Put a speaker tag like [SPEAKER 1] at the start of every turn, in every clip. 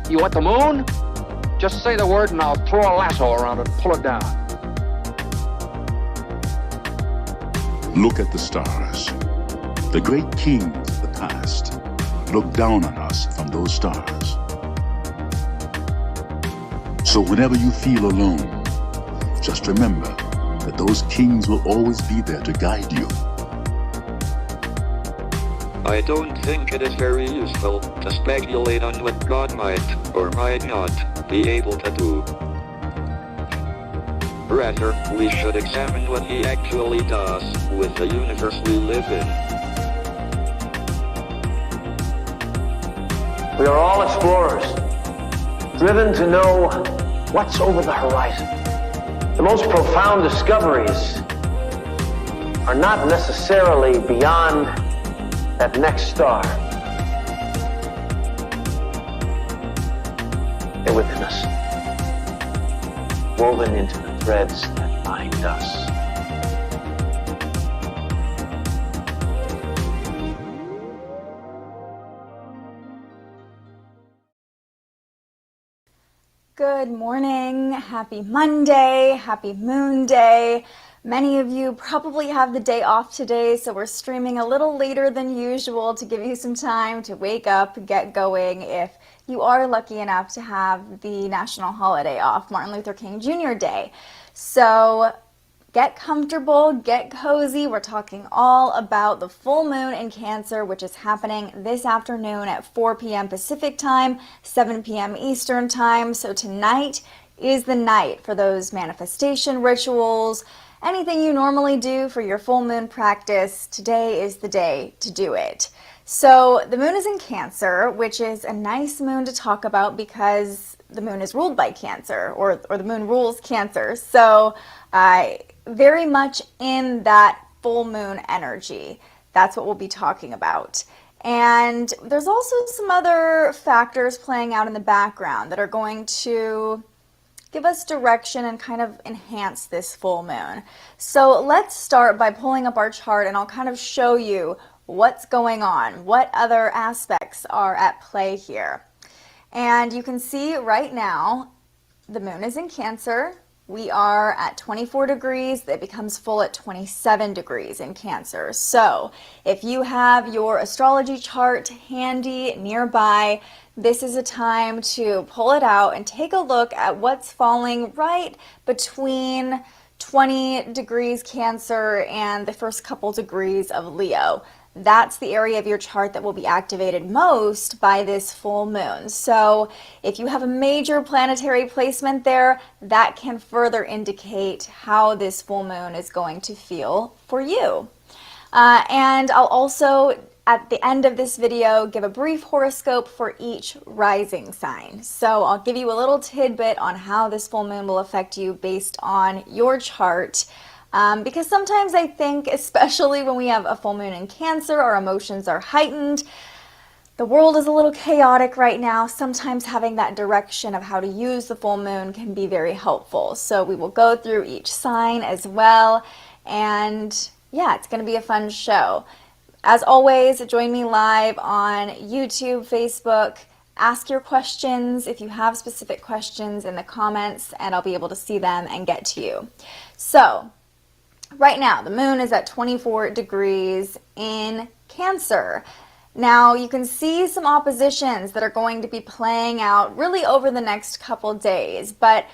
[SPEAKER 1] You want the moon? Just say the word and I'll throw a lasso around it and pull it down.
[SPEAKER 2] Look at the stars. The great kings of the past look down on us from those stars. So whenever you feel alone, just remember that those kings will always be there to guide you.
[SPEAKER 3] I don't think it is very useful to speculate on what God might or might not be able to do. Rather, we should examine what He actually does with the universe we live in.
[SPEAKER 4] We are all explorers, driven to know what's over the horizon. The most profound discoveries are not necessarily beyond that next star. They're within us, woven into the threads that bind us.
[SPEAKER 5] Good morning, happy Monday, happy Moon Day. Many of you probably have the day off today, so we're streaming a little later than usual to give you some time to wake up, get going if you are lucky enough to have the national holiday off, Martin Luther King Jr. Day. So get comfortable, get cozy. We're talking all about the full moon in Cancer, which is happening this afternoon at 4 p.m. Pacific time, 7 p.m. Eastern time. So tonight is the night for those manifestation rituals, anything you normally do for your full moon practice. Today is the day to do it. So the moon is in Cancer, which is a nice moon to talk about because the moon is ruled by Cancer, or the moon rules Cancer. So very much in that full moon energy. That's what we'll be talking about. And there's also some other factors playing out in the background that are going to give us direction and kind of enhance this full moon. So let's start by pulling up our chart and I'll kind of show you what's going on, what other aspects are at play here. And you can see right now the moon is in Cancer. We are at 24 degrees. It becomes full at 27 degrees in Cancer. So if you have your astrology chart handy nearby, this is a time to pull it out and take a look at what's falling right between 20 degrees Cancer and the first couple degrees of Leo. That's the area of your chart that will be activated most by this full moon. So if you have a major planetary placement there, that can further indicate how this full moon is going to feel for you. And I'll also, at the end of this video, give a brief horoscope for each rising sign. So I'll give you a little tidbit on how this full moon will affect you based on your chart. Because sometimes I think, especially when we have a full moon in Cancer, our emotions are heightened. The world is a little chaotic right now. Sometimes having that direction of how to use the full moon can be very helpful. So we will go through each sign as well. And yeah, it's going to be a fun show. As always, join me live on YouTube, Facebook. Ask your questions if you have specific questions in the comments, and I'll be able to see them and get to you. So right now, the moon is at 24 degrees in Cancer. Now, you can see some oppositions that are going to be playing out really over the next couple days, but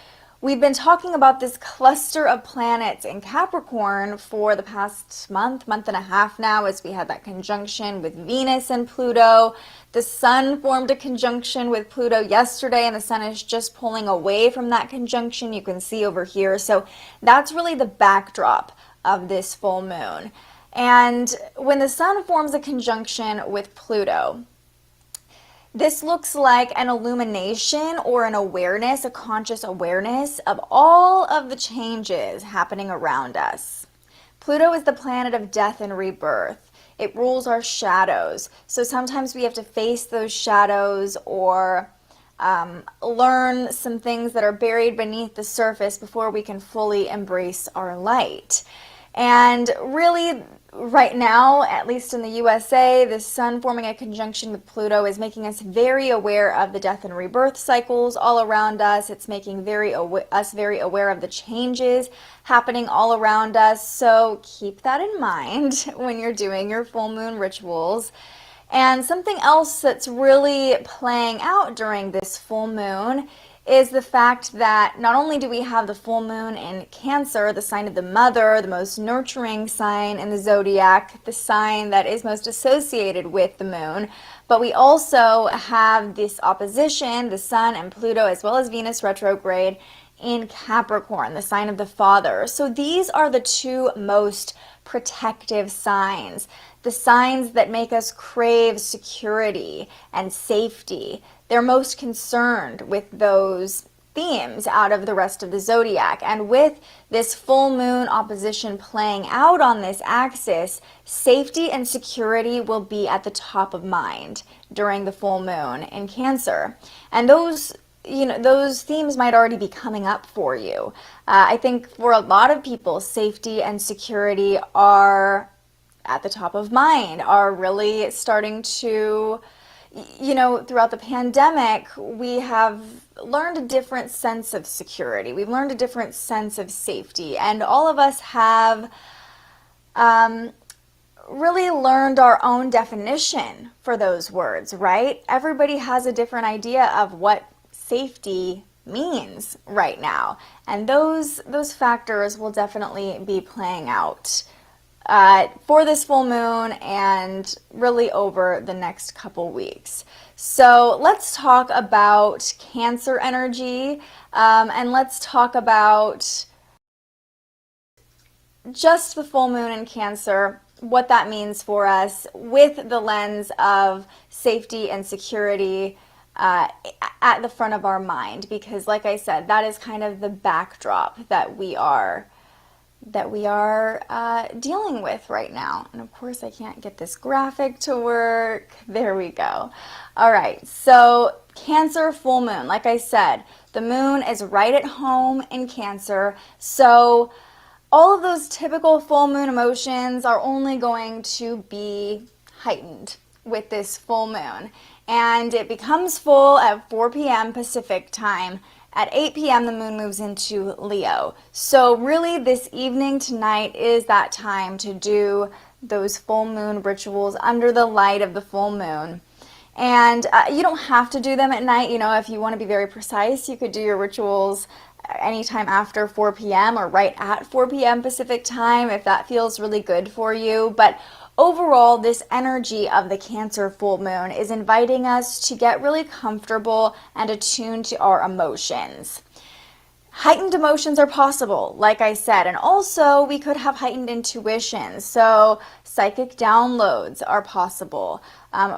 [SPEAKER 5] we've been talking about this cluster of planets in Capricorn for the past month and a half now, as we had that conjunction with Venus and Pluto. The Sun formed a conjunction with Pluto yesterday, and the Sun is just pulling away from that conjunction. You can see over here. So that's really the backdrop of this full moon. And when the Sun forms a conjunction with Pluto, this looks like an illumination or an awareness, a conscious awareness of all of the changes happening around us. Pluto is the planet of death and rebirth. It rules our shadows. So sometimes we have to face those shadows or learn some things that are buried beneath the surface before we can fully embrace our light. And really, right now, at least in the USA, the sun forming a conjunction with Pluto is making us very aware of the death and rebirth cycles all around us. It's making us very aware of the changes happening all around us. So keep that in mind when you're doing your full moon rituals. And something else that's really playing out during this full moon is the fact that not only do we have the full moon in Cancer, the sign of the mother, the most nurturing sign in the zodiac, the sign that is most associated with the moon, but we also have this opposition, the sun and Pluto, as well as Venus retrograde in Capricorn, the sign of the father. So these are the two most protective signs, the signs that make us crave security and safety. They're most concerned with those themes out of the rest of the zodiac. And with this full moon opposition playing out on this axis, safety and security will be at the top of mind during the full moon in Cancer. And those themes might already be coming up for you. I think for a lot of people, safety and security are at the top of mind, are really starting to, throughout the pandemic, we have learned a different sense of security. We've learned a different sense of safety. And all of us have really learned our own definition for those words, right? Everybody has a different idea of what safety means right now. And those factors will definitely be playing out for this full moon and really over the next couple weeks. So let's talk about Cancer energy, and let's talk about just the full moon in Cancer, what that means for us with the lens of safety and security at the front of our mind, because like I said, that is kind of the backdrop that we are dealing with right now. And of course I can't get this graphic to work. There we go. All right, so Cancer full moon, like I said, the moon is right at home in Cancer, so all of those typical full moon emotions are only going to be heightened with this full moon. And it becomes full at 4 p.m. Pacific time. At 8 p.m. the moon moves into Leo. So really this evening tonight is that time to do those full moon rituals under the light of the full moon. And you don't have to do them at night. If you want to be very precise, you could do your rituals anytime after 4 p.m. or right at 4 p.m. Pacific time if that feels really good for you. But overall, this energy of the Cancer full moon is inviting us to get really comfortable and attuned to our emotions. Heightened emotions are possible, like I said, and also we could have heightened intuition, so psychic downloads are possible.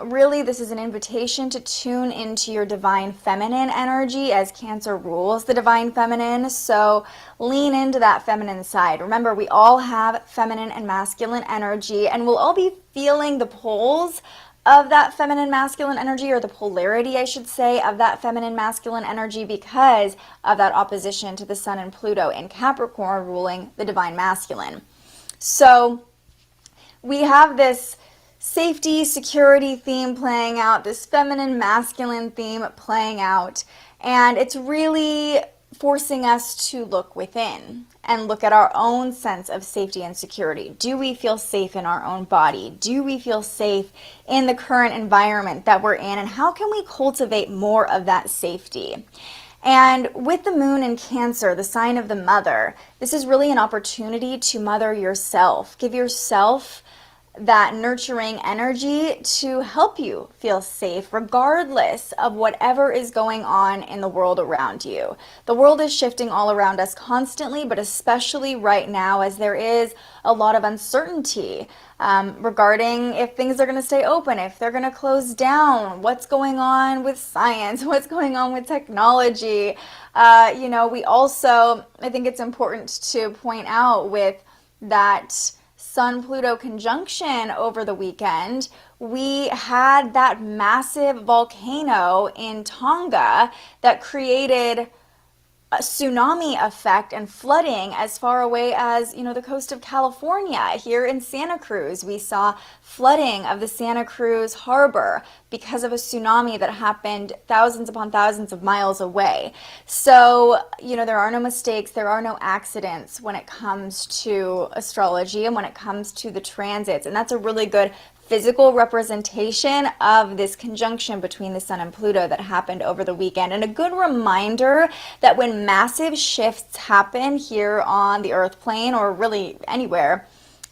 [SPEAKER 5] Really, this is an invitation to tune into your divine feminine energy, as Cancer rules the divine feminine, so lean into that feminine side. Remember, we all have feminine and masculine energy, and we'll all be feeling the poles of that feminine masculine energy, or the polarity, I should say, of that feminine masculine energy, because of that opposition to the sun and Pluto in Capricorn ruling the divine masculine. So we have this safety, security theme playing out, this feminine masculine theme playing out, and it's really forcing us to look within and look at our own sense of safety and security. Do we feel safe in our own body? Do we feel safe in the current environment that we're in? And how can we cultivate more of that safety? And with the moon in Cancer, the sign of the mother, this is really an opportunity to mother yourself. Give yourself that nurturing energy to help you feel safe regardless of whatever is going on in the world around you. The world is shifting all around us constantly, but especially right now, as there is a lot of uncertainty regarding if things are going to stay open, if they're going to close down, what's going on with science, what's going on with technology. We also, I think it's important to point out with that Sun-Pluto conjunction over the weekend, we had that massive volcano in Tonga that created a tsunami effect and flooding as far away as, the coast of California. Here in Santa Cruz, we saw flooding of the Santa Cruz harbor because of a tsunami that happened thousands upon thousands of miles away. So, there are no mistakes, there are no accidents when it comes to astrology and when it comes to the transits. And that's a really good physical representation of this conjunction between the Sun and Pluto that happened over the weekend, and a good reminder that when massive shifts happen here on the Earth plane, or really anywhere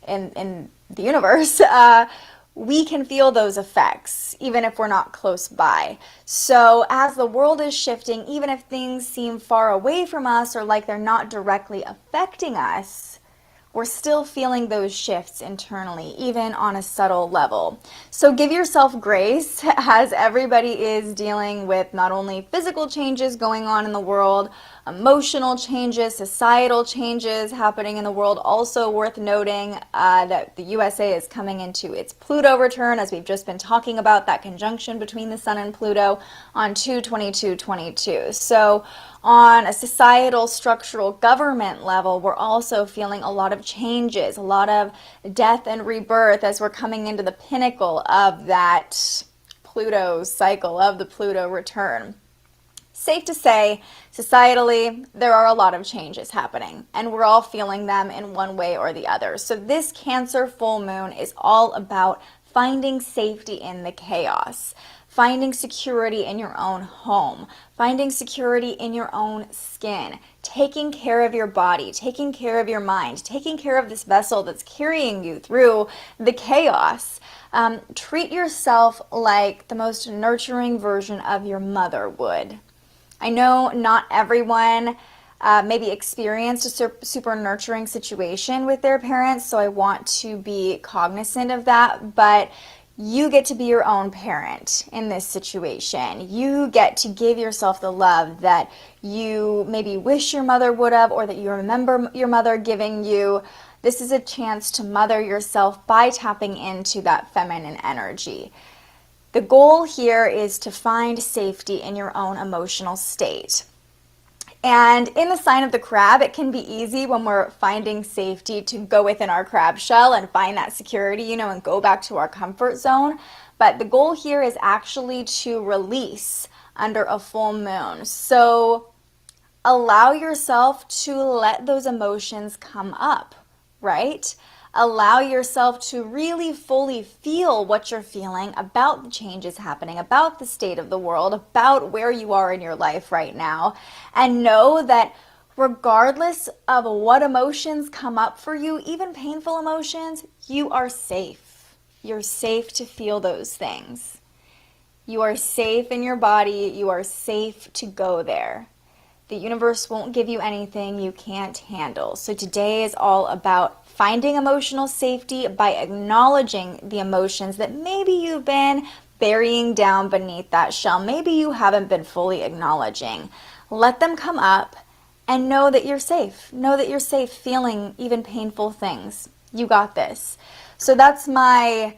[SPEAKER 5] in the universe, we can feel those effects even if we're not close by. So as the world is shifting, even if things seem far away from us or like they're not directly affecting us, we're still feeling those shifts internally, even on a subtle level. So give yourself grace as everybody is dealing with not only physical changes going on in the world, emotional changes, societal changes happening in the world. Also worth noting that the USA is coming into its Pluto return, as we've just been talking about, that conjunction between the Sun and Pluto on 2/22/22. So on a societal, structural, government level, we're also feeling a lot of changes, a lot of death and rebirth as we're coming into the pinnacle of that Pluto cycle, of the Pluto return. Safe to say, societally, there are a lot of changes happening, and we're all feeling them in one way or the other. So this Cancer full moon is all about finding safety in the chaos, finding security in your own home, finding security in your own skin, taking care of your body, taking care of your mind, taking care of this vessel that's carrying you through the chaos. Treat yourself like the most nurturing version of your mother would. I know not everyone maybe experienced a super nurturing situation with their parents, so I want to be cognizant of that, but you get to be your own parent in this situation. You get to give yourself the love that you maybe wish your mother would have, or that you remember your mother giving you. This is a chance to mother yourself by tapping into that feminine energy. The goal here is to find safety in your own emotional state. And in the sign of the crab, it can be easy when we're finding safety to go within our crab shell and find that security, and go back to our comfort zone. But the goal here is actually to release under a full moon. So allow yourself to let those emotions come up, right? Allow yourself to really fully feel what you're feeling about the changes happening, about the state of the world, about where you are in your life right now, and know that regardless of what emotions come up for you, even painful emotions, you are safe. You're safe to feel those things. You are safe in your body. You are safe to go there. The universe won't give you anything you can't handle. So today is all about finding emotional safety by acknowledging the emotions that maybe you've been burying down beneath that shell. Maybe you haven't been fully acknowledging. Let them come up and know that you're safe. Know that you're safe feeling even painful things. You got this. So that's my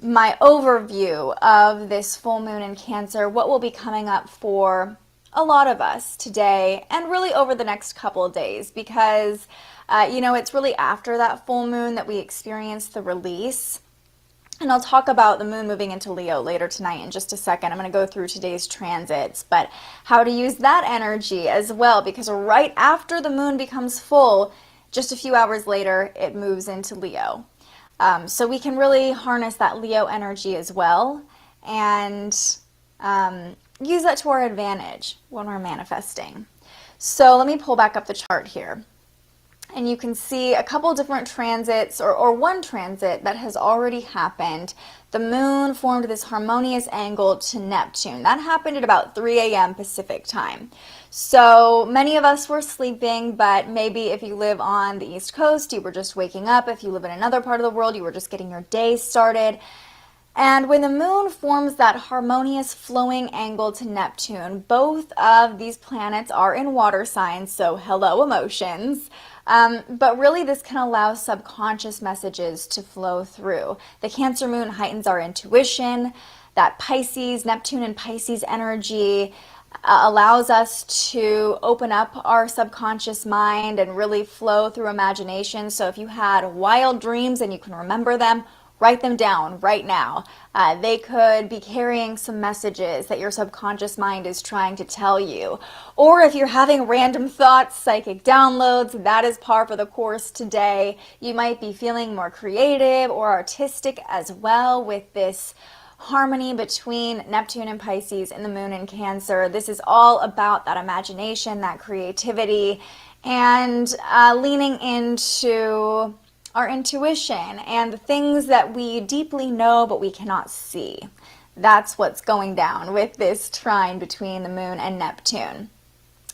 [SPEAKER 5] overview of this full moon in Cancer, what will be coming up for a lot of us today and really over the next couple of days, because it's really after that full moon that we experience the release. And I'll talk about the moon moving into Leo later tonight in just a second. I'm going to go through today's transits, but how to use that energy as well, because right after the moon becomes full, just a few hours later, it moves into Leo. So we can really harness that Leo energy as well, and use that to our advantage when we're manifesting. So let me pull back up the chart here. And you can see a couple different transits, or one transit that has already happened. The moon formed this harmonious angle to Neptune. That happened at about 3 a.m. Pacific time. So many of us were sleeping, but maybe if you live on the East Coast, you were just waking up. If you live in another part of the world, you were just getting your day started. And when the moon forms that harmonious flowing angle to Neptune, both of these planets are in water signs, so hello emotions. But really this can allow subconscious messages to flow through. The Cancer moon heightens our intuition, that Pisces, Neptune and Pisces energy allows us to open up our subconscious mind and really flow through imagination. So if you had wild dreams and you can remember them, write them down right now. They could be carrying some messages that your subconscious mind is trying to tell you. Or if you're having random thoughts, psychic downloads, that is par for the course today. You might be feeling more creative or artistic as well with this harmony between Neptune and Pisces and the moon in Cancer. This is all about that imagination, that creativity, and leaning into our intuition and the things that we deeply know but we cannot see. That's what's going down with this trine between the moon and Neptune.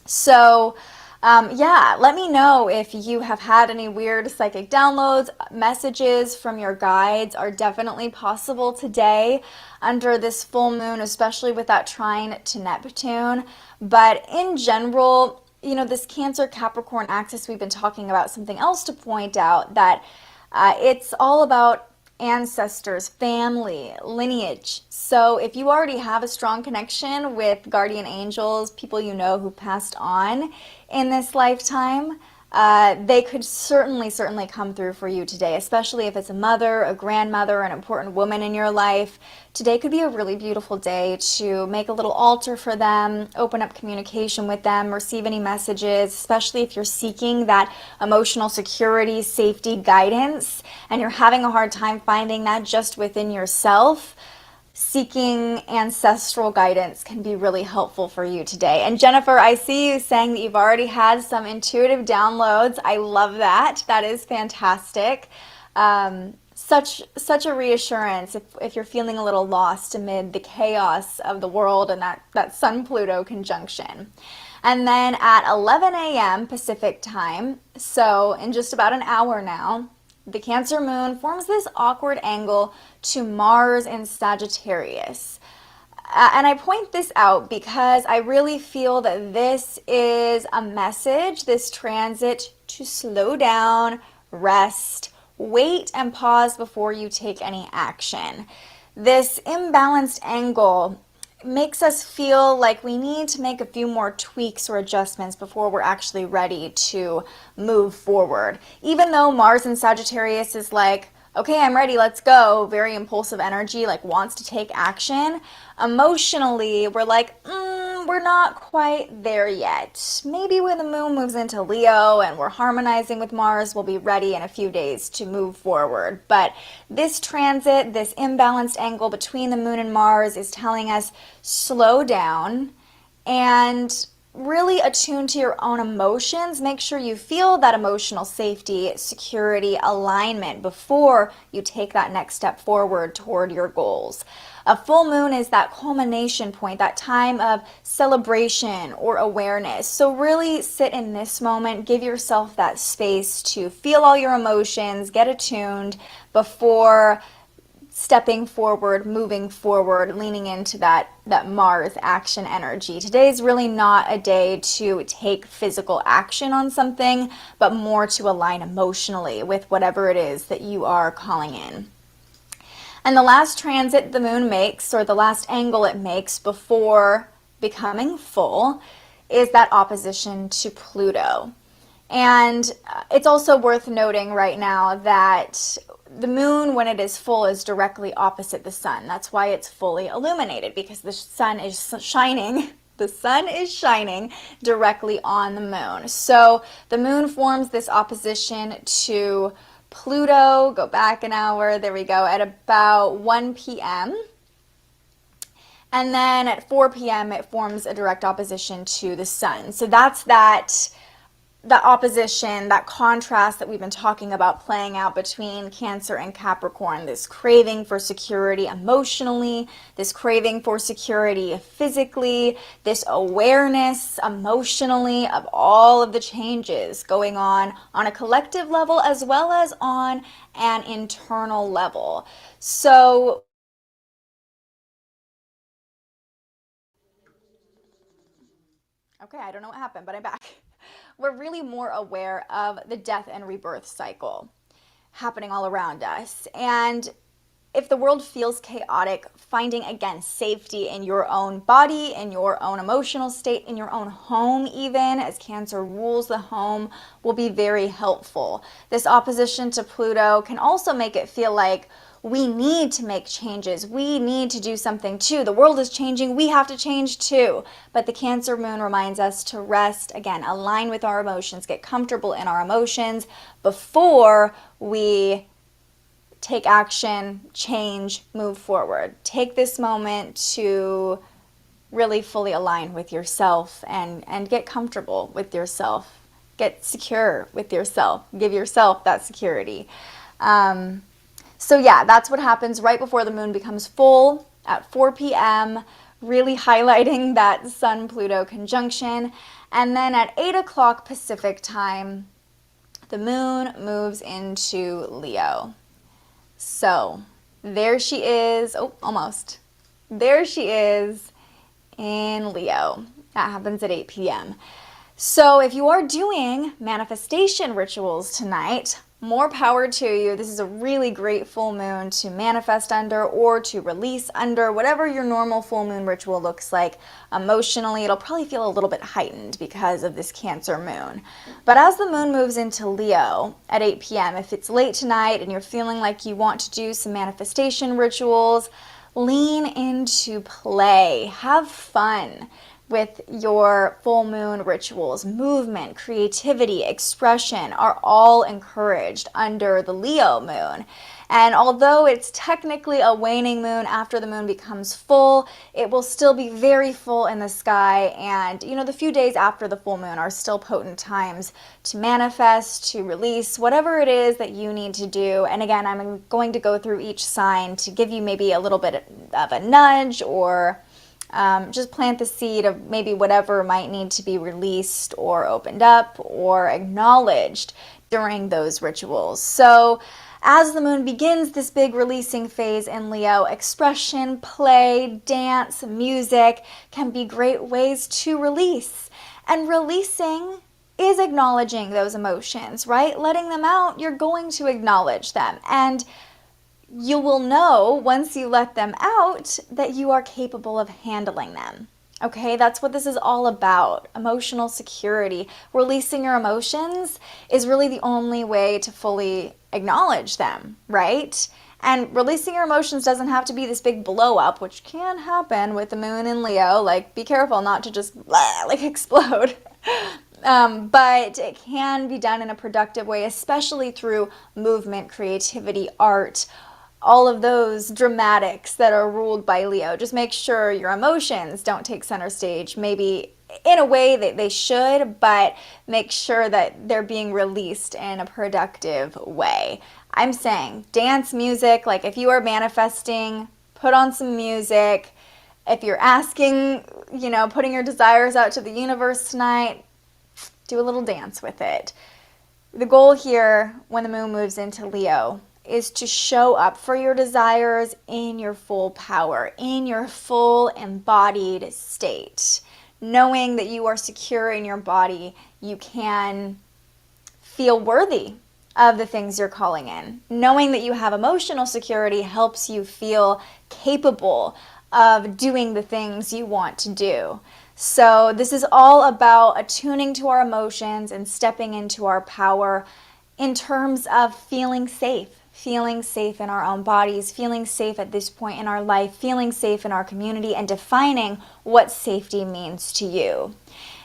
[SPEAKER 5] So yeah, let me know if you have had any weird psychic downloads. Messages from your guides are definitely possible today under this full moon, especially with that trine to Neptune. But in general, you know, this Cancer Capricorn axis, we've been talking about something else to point out, that it's all about ancestors, family, lineage. So if you already have a strong connection with guardian angels, people you know who passed on in this lifetime, they could certainly come through for you today, especially if it's a mother, a grandmother, an important woman in your life. Today could be a really beautiful day to make a little altar for them, open up communication with them, receive any messages, especially if you're seeking that emotional security, safety, guidance, and you're having a hard time finding that just within yourself. Seeking ancestral guidance can be really helpful for you today. And Jennifer, I see you saying that you've already had some intuitive downloads. I love that. That is fantastic. Such a reassurance if you're feeling a little lost amid the chaos of the world and that Sun-Pluto conjunction. And then at 11 a.m. Pacific time, so in just about an hour now, the Cancer moon forms this awkward angle to Mars in Sagittarius. And I point this out because I really feel that this is a message, this transit, to slow down, rest, wait, and pause before you take any action. This imbalanced angle makes us feel like we need to make a few more tweaks or adjustments before we're actually ready to move forward. Even though Mars in Sagittarius is like, okay, I'm ready, let's go, very impulsive energy, like wants to take action, emotionally we're like, we're not quite there yet. Maybe when the moon moves into Leo and we're harmonizing with Mars, we'll be ready in a few days to move forward. But this transit, this imbalanced angle between the moon and Mars is telling us slow down and really attune to your own emotions. Make sure you feel that emotional safety, security, alignment before you take that next step forward toward your goals. A full moon is that culmination point, that time of celebration or awareness. So really sit in this moment, give yourself that space to feel all your emotions, get attuned before stepping forward, moving forward, leaning into that Mars action energy. Today is really not a day to take physical action on something, but more to align emotionally with whatever it is that you are calling in. And the last transit the moon makes, or the last angle it makes before becoming full, is that opposition to Pluto. And it's also worth noting right now that the moon, when it is full, is directly opposite the sun. That's why it's fully illuminated, because the sun is shining. The sun is shining directly on the moon. So the moon forms this opposition to Pluto. Go back an hour. There we go. At about 1 p.m. And then at 4 p.m. it forms a direct opposition to the sun. So that's that opposition, that contrast that we've been talking about playing out between Cancer and Capricorn, this craving for security emotionally, this craving for security physically, this awareness emotionally of all of the changes going on a collective level as well as on an internal level. So okay, I don't know what happened, but I'm back. We're really more aware of the death and rebirth cycle happening all around us. And if the world feels chaotic, finding, again, safety in your own body, in your own emotional state, in your own home even, as Cancer rules the home, will be very helpful. This opposition to Pluto can also make it feel like we need to make changes. We need to do something too. The world is changing. We have to change too. But the Cancer moon reminds us to rest, again, align with our emotions, get comfortable in our emotions before we take action, change, move forward. Take this moment to really fully align with yourself and get comfortable with yourself. Get secure with yourself. Give yourself that security. So yeah, that's what happens right before the moon becomes full at 4 p.m., really highlighting that Sun-Pluto conjunction. And then at 8 o'clock Pacific time, the moon moves into Leo. So there she is. Oh, almost. There she is in Leo. That happens at 8 p.m. So if you are doing manifestation rituals tonight, more power to you. This is a really great full moon to manifest under or to release under, whatever your normal full moon ritual looks like. Emotionally, it'll probably feel a little bit heightened because of this Cancer moon. But as the moon moves into Leo at 8 p.m., if it's late tonight and you're feeling like you want to do some manifestation rituals, lean into play. Have fun with your full moon rituals. Movement, creativity, expression are all encouraged under the Leo moon. And although it's technically a waning moon after the moon becomes full, it will still be very full in the sky. And, you know, the few days after the full moon are still potent times to manifest, to release, whatever it is that you need to do. And again, I'm going to go through each sign to give you maybe a little bit of a nudge or just plant the seed of maybe whatever might need to be released or opened up or acknowledged during those rituals. So as the moon begins this big releasing phase in Leo, expression, play, dance, music can be great ways to release. And releasing is acknowledging those emotions, right? Letting them out, you're going to acknowledge them. And you will know once you let them out that you are capable of handling them. Okay, that's what this is all about. Emotional security. Releasing your emotions is really the only way to fully acknowledge them, right? And releasing your emotions doesn't have to be this big blow up, which can happen with the moon in Leo. Like, be careful not to just like explode. But it can be done in a productive way, especially through movement, creativity, art, all of those dramatics that are ruled by Leo. Just make sure your emotions don't take center stage, maybe in a way that they should, but make sure that they're being released in a productive way. I'm saying dance, music, like if you are manifesting, put on some music. If you're asking, you know, putting your desires out to the universe tonight, do a little dance with it. The goal here when the moon moves into Leo is to show up for your desires in your full power, in your full embodied state. Knowing that you are secure in your body, you can feel worthy of the things you're calling in. Knowing that you have emotional security helps you feel capable of doing the things you want to do. So this is all about attuning to our emotions and stepping into our power in terms of feeling safe in our own bodies, feeling safe at this point in our life, feeling safe in our community, and defining what safety means to you.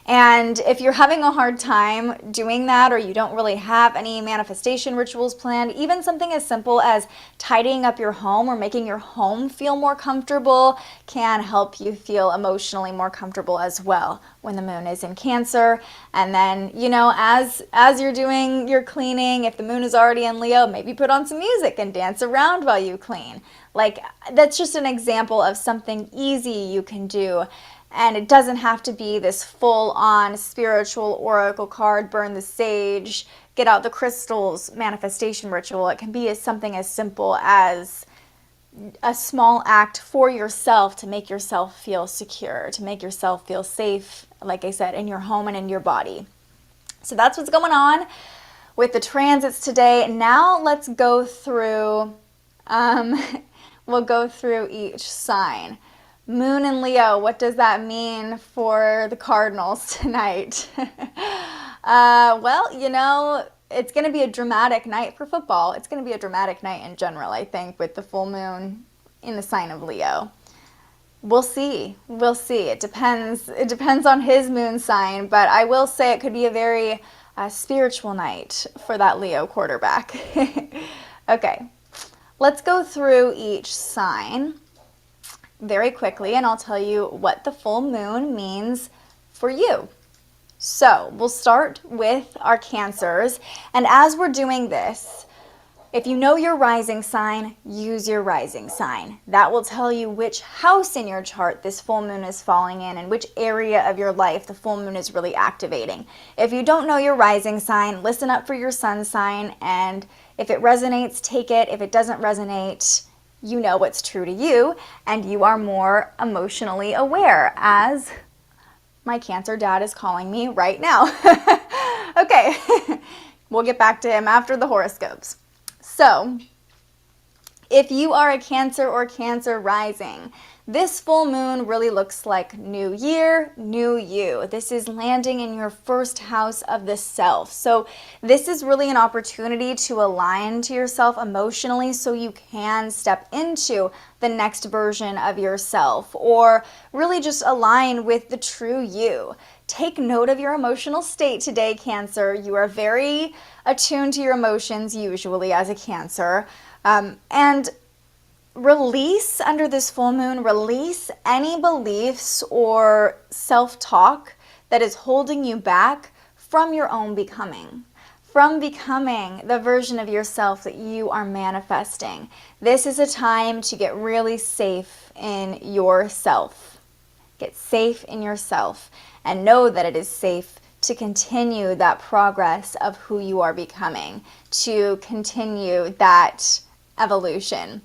[SPEAKER 5] And if you're having a hard time doing that, or you don't really have any manifestation rituals planned, even something as simple as tidying up your home or making your home feel more comfortable can help you feel emotionally more comfortable as well when the moon is in Cancer. And then, you know, as you're doing your cleaning, if the moon is already in Leo, maybe put on some music and dance around while you clean. Like, that's just an example of something easy you can do. And it doesn't have to be this full-on spiritual oracle card, burn the sage, get out the crystals manifestation ritual. It can be something as simple as a small act for yourself to make yourself feel secure, to make yourself feel safe, like I said, in your home and in your body. So that's what's going on with the transits today. Now let's go through we'll go through each sign. Moon in Leo, what does that mean for the Cardinals tonight? Well, you know, it's going to be a dramatic night for football. It's going to be a dramatic night in general, I think, with the full moon in the sign of Leo. We'll see. We'll see. It depends on his moon sign, but I will say it could be a very spiritual night for that Leo quarterback. Okay, let's go through each sign very quickly, and I'll tell you what the full moon means for you. So we'll start with our Cancers, and as we're doing this, if you know your rising sign, use your rising sign. That will tell you which house in your chart this full moon is falling in and which area of your life the full moon is really activating. If you don't know your rising sign, listen up for your sun sign, and if it resonates, take it. If it doesn't resonate, you know what's true to you, and you are more emotionally aware, as my Cancer dad is calling me right now. Okay, we'll get back to him after the horoscopes. So, if you are a Cancer or Cancer rising, this full moon really looks like new year, new you. This is landing in your first house of the self. So this is really an opportunity to align to yourself emotionally so you can step into the next version of yourself, or really just align with the true you. Take note of your emotional state today, Cancer. You are very attuned to your emotions usually as a Cancer. And release under this full moon, release any beliefs or self-talk that is holding you back from your own becoming, from becoming the version of yourself that you are manifesting. This is a time to get really safe in yourself. Get safe in yourself and know that it is safe to continue that progress of who you are becoming, to continue that evolution.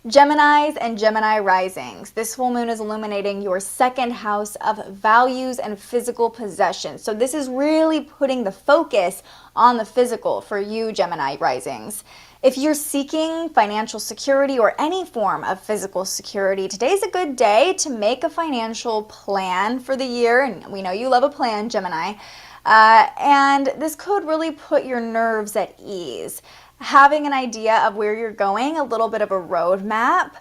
[SPEAKER 5] Geminis and Gemini risings. This full moon is illuminating your second house of values and physical possessions. So this is really putting the focus on the physical for you, Gemini risings. If you're seeking financial security or any form of physical security, today's a good day to make a financial plan for the year. And we know you love a plan, Gemini. And this could really put your nerves at ease. Having an idea of where you're going, a little bit of a roadmap,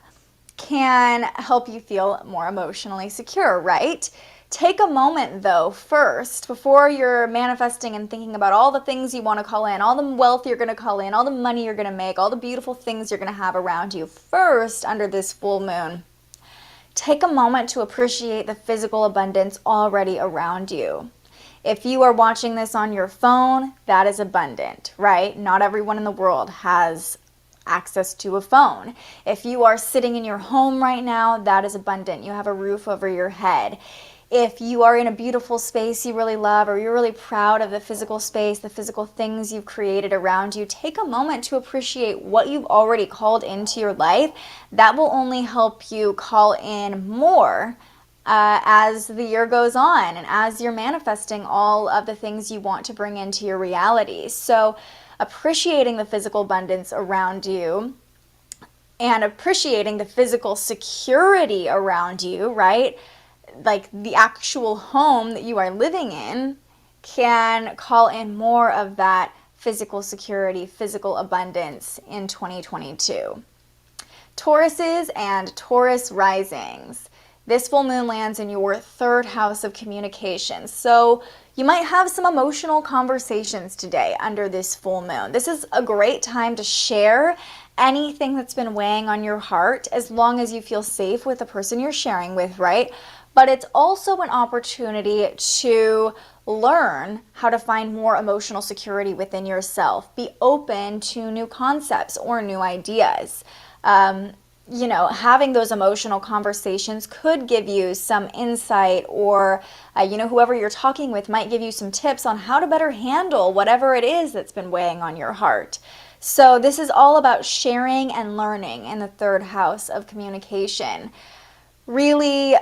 [SPEAKER 5] can help you feel more emotionally secure, right? Take a moment though first, before you're manifesting and thinking about all the things you want to call in, all the wealth you're going to call in, all the money you're going to make, all the beautiful things you're going to have around you. First, under this full moon, take a moment to appreciate the physical abundance already around you. If you are watching this on your phone, that is abundant, right? Not everyone in the world has access to a phone. If you are sitting in your home right now, that is abundant. You have a roof over your head. If you are in a beautiful space you really love, or you're really proud of the physical space, the physical things you've created around you, take a moment to appreciate what you've already called into your life. That will only help you call in more as the year goes on and as you're manifesting all of the things you want to bring into your reality. So appreciating the physical abundance around you and appreciating the physical security around you, right? Like the actual home that you are living in can call in more of that physical security, physical abundance in 2022. Tauruses and Taurus risings. This full moon lands in your third house of communication. So you might have some emotional conversations today under this full moon. This is a great time to share anything that's been weighing on your heart, as long as you feel safe with the person you're sharing with, right? But it's also an opportunity to learn how to find more emotional security within yourself. Be open to new concepts or new ideas. You know, having those emotional conversations could give you some insight, or, you know, whoever you're talking with might give you some tips on how to better handle whatever it is that's been weighing on your heart. So this is all about sharing and learning in the third house of communication. Really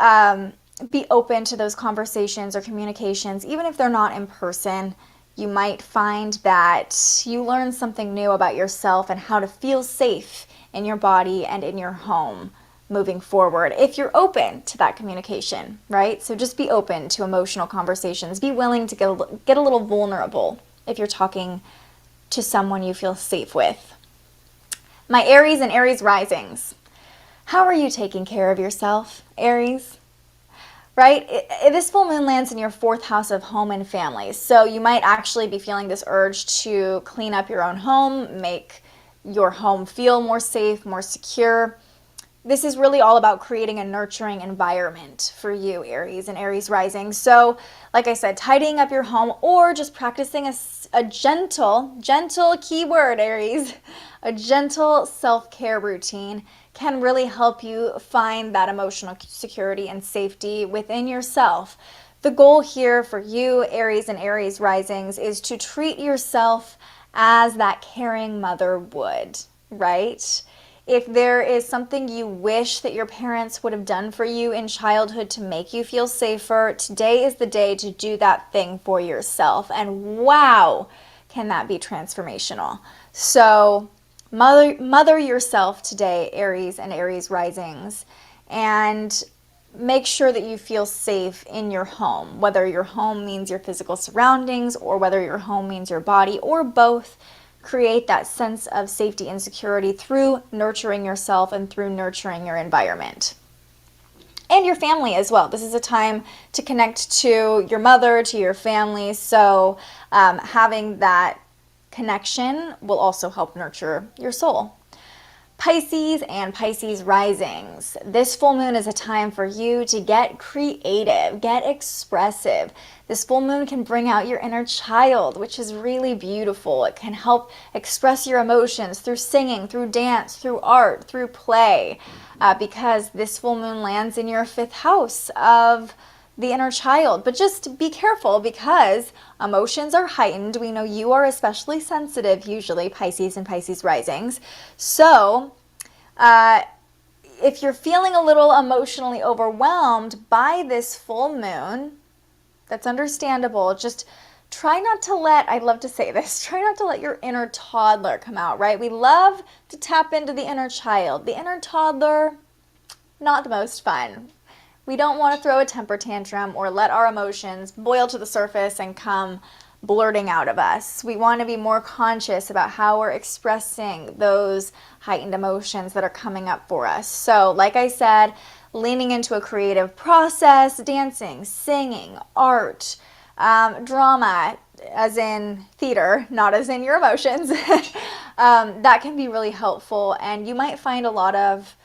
[SPEAKER 5] be open to those conversations or communications, even if they're not in person. You might find that you learn something new about yourself and how to feel safe in your body and in your home moving forward, if you're open to that communication, right? So just be open to emotional conversations. Be willing to get a little vulnerable if you're talking to someone you feel safe with. My Aries and Aries risings. How are you taking care of yourself, Aries? Right? This full moon lands in your 4th house of home and family. So you might actually be feeling this urge to clean up your own home, make your home feel more safe, more secure. This is really all about creating a nurturing environment for you, Aries and Aries rising. So, like I said, tidying up your home or just practicing a gentle keyword, Aries, a gentle self-care routine can really help you find that emotional security and safety within yourself. The goal here for you, Aries and Aries risings, is to treat yourself as that caring mother would, right? If there is something you wish that your parents would have done for you in childhood to make you feel safer, today is the day to do that thing for yourself. And wow, can that be transformational. So mother yourself today, Aries and Aries risings, and make sure that you feel safe in your home, whether your home means your physical surroundings or whether your home means your body, or both. Create that sense of safety and security through nurturing yourself and through nurturing your environment. And your family as well. This is a time to connect to your mother, to your family. So having that connection will also help nurture your soul. Pisces and Pisces risings. This full moon is a time for you to get creative, get expressive. This full moon can bring out your inner child, which is really beautiful. It can help express your emotions through singing, through dance, through art, through play, because this full moon lands in your 5th house of the inner child. But just be careful because emotions are heightened. We know you are especially sensitive, usually, Pisces and Pisces risings. So if you're feeling a little emotionally overwhelmed by this full moon, that's understandable. Just try not to let, I love to say this, try not to let your inner toddler come out, right? We love to tap into the inner child. The inner toddler, not the most fun. We don't want to throw a temper tantrum or let our emotions boil to the surface and come blurting out of us. We want to be more conscious about how we're expressing those heightened emotions that are coming up for us. So, like I said, leaning into a creative process, dancing, singing, art, drama, as in theater, not as in your emotions, that can be really helpful. And you might find a lot of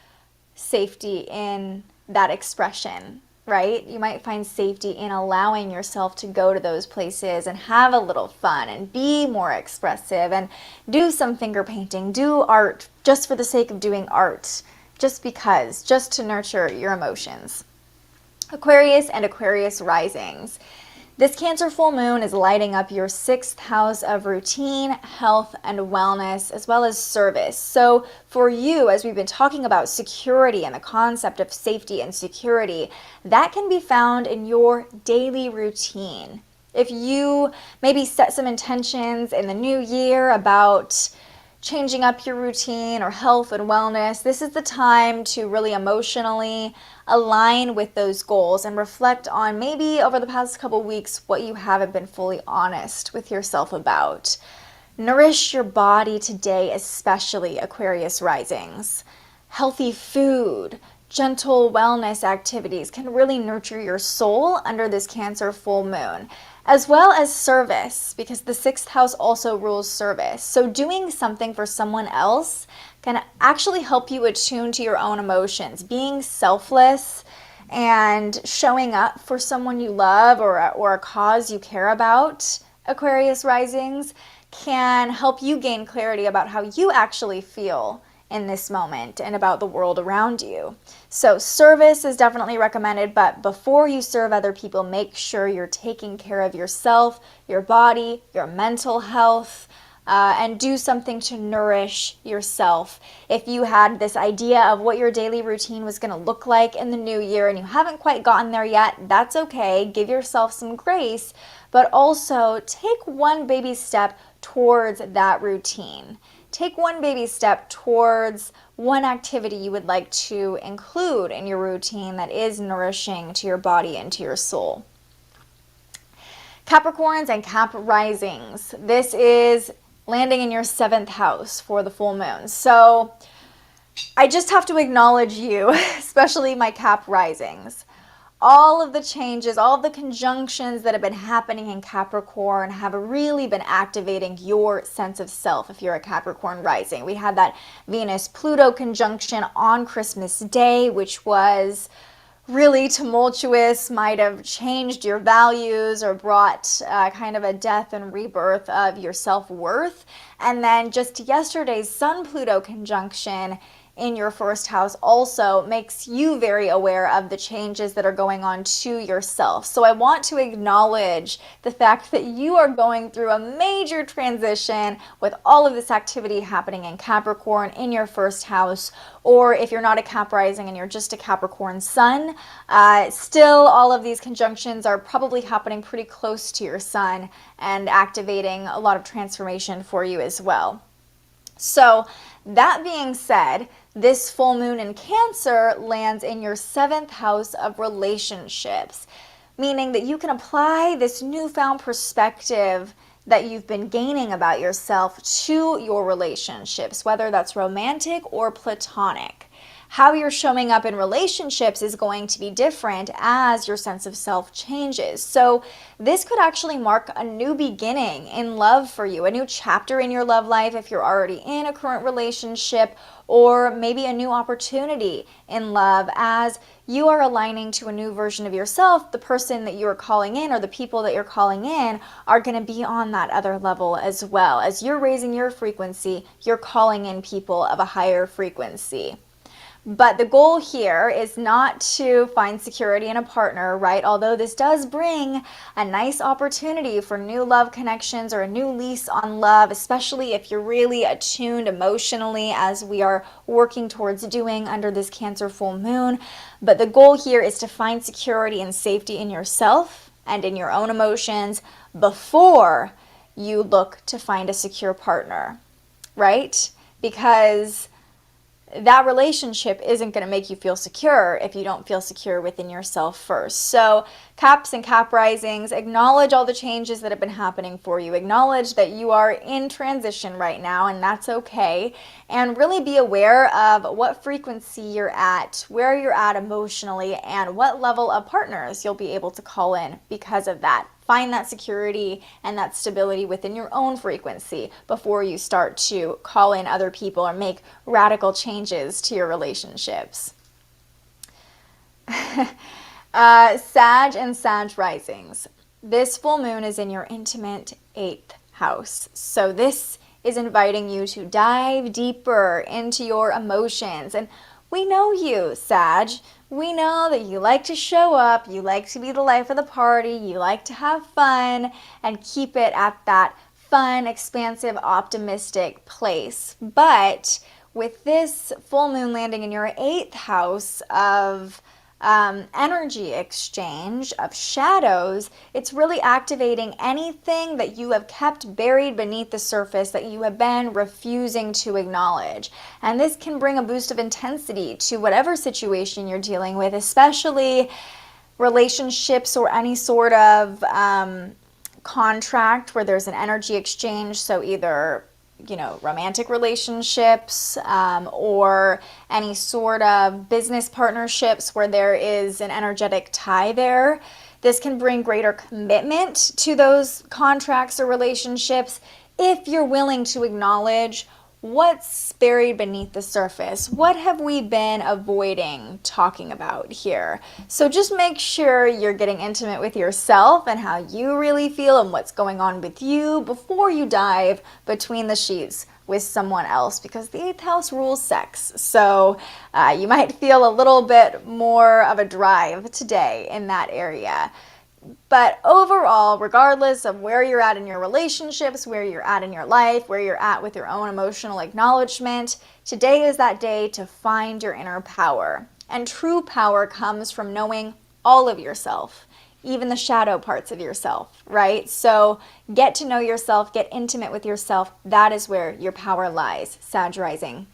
[SPEAKER 5] safety in that expression, right? You might find safety in allowing yourself to go to those places and have a little fun and be more expressive and do some finger painting, do art just for the sake of doing art, just because, just to nurture your emotions. Aquarius and Aquarius risings. This Cancer full moon is lighting up your 6th house of routine, health, and wellness, as well as service. So for you, as we've been talking about security and the concept of safety and security, that can be found in your daily routine. If you maybe set some intentions in the new year about changing up your routine or health and wellness, this is the time to really emotionally align with those goals and reflect on maybe over the past couple weeks what you haven't been fully honest with yourself about. Nourish your body today, especially Aquarius risings. Healthy food, gentle wellness activities can really nurture your soul under this Cancer full moon, as well as service, because the 6th house also rules service. So doing something for someone else can actually help you attune to your own emotions. Being selfless and showing up for someone you love or a cause you care about, Aquarius risings, can help you gain clarity about how you actually feel in this moment and about the world around you. So service is definitely recommended, but before you serve other people, make sure you're taking care of yourself, your body, your mental health, and do something to nourish yourself. If you had this idea of what your daily routine was going to look like in the new year and you haven't quite gotten there yet, that's okay. Give yourself some grace, but also take one baby step towards that routine. take one baby step towards one activity you would like to include in your routine that is nourishing to your body and to your soul. Capricorns and Cap risings. This is landing in your 7th house for the full moon. So I just have to acknowledge you, especially my Cap risings. All of the changes, all of the conjunctions that have been happening in Capricorn have really been activating your sense of self if you're a Capricorn rising. We had that Venus-Pluto conjunction on Christmas Day, which was really tumultuous, might have changed your values or brought kind of a death and rebirth of your self-worth. And then just yesterday's Sun-Pluto conjunction in your 1st house also makes you very aware of the changes that are going on to yourself. So I want to acknowledge the fact that you are going through a major transition with all of this activity happening in Capricorn in your 1st house, or if you're not a Cap rising and you're just a Capricorn sun, still all of these conjunctions are probably happening pretty close to your sun and activating a lot of transformation for you as well. So that being said, this full moon in Cancer lands in your 7th house of relationships, meaning that you can apply this newfound perspective that you've been gaining about yourself to your relationships, whether that's romantic or platonic. How you're showing up in relationships is going to be different as your sense of self changes. So this could actually mark a new beginning in love for you, a new chapter in your love life if you're already in a current relationship, or maybe a new opportunity in love as you are aligning to a new version of yourself. The person that you are calling in or the people that you're calling in are going to be on that other level as well. As you're raising your frequency, you're calling in people of a higher frequency. But the goal here is not to find security in a partner, right? Although this does bring a nice opportunity for new love connections or a new lease on love, especially if you're really attuned emotionally, as we are working towards doing under this Cancer full moon. But the goal here is to find security and safety in yourself and in your own emotions before you look to find a secure partner, right? Because that relationship isn't going to make you feel secure if you don't feel secure within yourself first. So Caps and Cap risings, acknowledge all the changes that have been happening for you. Acknowledge that you are in transition right now, and that's okay. And really be aware of what frequency you're at, where you're at emotionally, and what level of partners you'll be able to call in because of that. Find that security and that stability within your own frequency before you start to call in other people or make radical changes to your relationships. Sag and Sag risings. This full moon is in your intimate 8th house. So this is inviting you to dive deeper into your emotions. And we know you, Sag. We know that you like to show up, you like to be the life of the party, you like to have fun, and keep it at that fun, expansive, optimistic place. But with this full moon landing in your 8th house of energy exchange, of shadows, it's really activating anything that you have kept buried beneath the surface that you have been refusing to acknowledge. And this can bring a boost of intensity to whatever situation you're dealing with, especially relationships or any sort of contract where there's an energy exchange. So either romantic relationships or any sort of business partnerships where there is an energetic tie there. This can bring greater commitment to those contracts or relationships if you're willing to acknowledge what's buried beneath the surface. What have we been avoiding talking about here? So just make sure you're getting intimate with yourself and how you really feel and what's going on with you before you dive between the sheets with someone else, because the 8th house rules sex. So you might feel a little bit more of a drive today in that area. But overall, regardless of where you're at in your relationships, where you're at in your life, where you're at with your own emotional acknowledgement, today is that day to find your inner power. And true power comes from knowing all of yourself even the shadow parts of yourself, right? So get to know yourself, get intimate with yourself. That is where your power lies, Sag rising.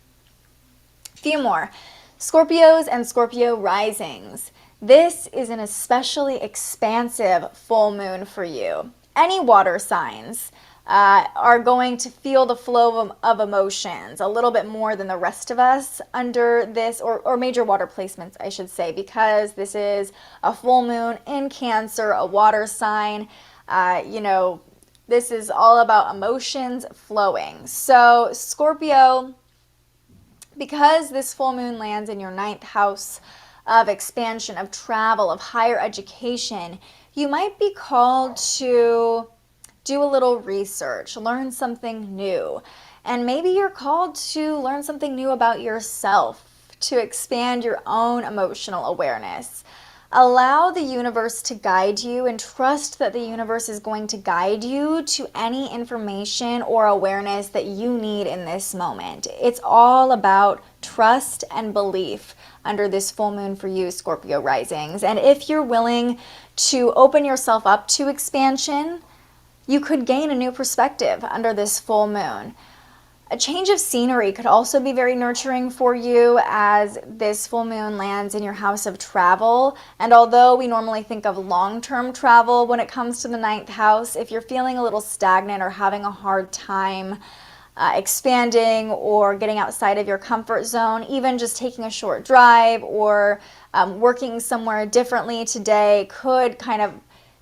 [SPEAKER 5] Few more. Scorpios and Scorpio risings. This is an especially expansive full moon for you. Any water signs are going to feel the flow of emotions a little bit more than the rest of us under this, or major water placements, I should say, because this is a full moon in Cancer, a water sign. This is all about emotions flowing. So Scorpio, because this full moon lands in your 9th house of expansion, of travel, of higher education, you might be called to do a little research, learn something new. And maybe you're called to learn something new about yourself, to expand your own emotional awareness. Allow the universe to guide you and trust that the universe is going to guide you to any information or awareness that you need in this moment. It's all about trust and belief under this full moon for you, Scorpio risings. And if you're willing to open yourself up to expansion, you could gain a new perspective under this full moon. A change of scenery could also be very nurturing for you as this full moon lands in your house of travel. And although we normally think of long-term travel when it comes to the 9th house, if you're feeling a little stagnant or having a hard time expanding or getting outside of your comfort zone, even just taking a short drive or working somewhere differently today could kind of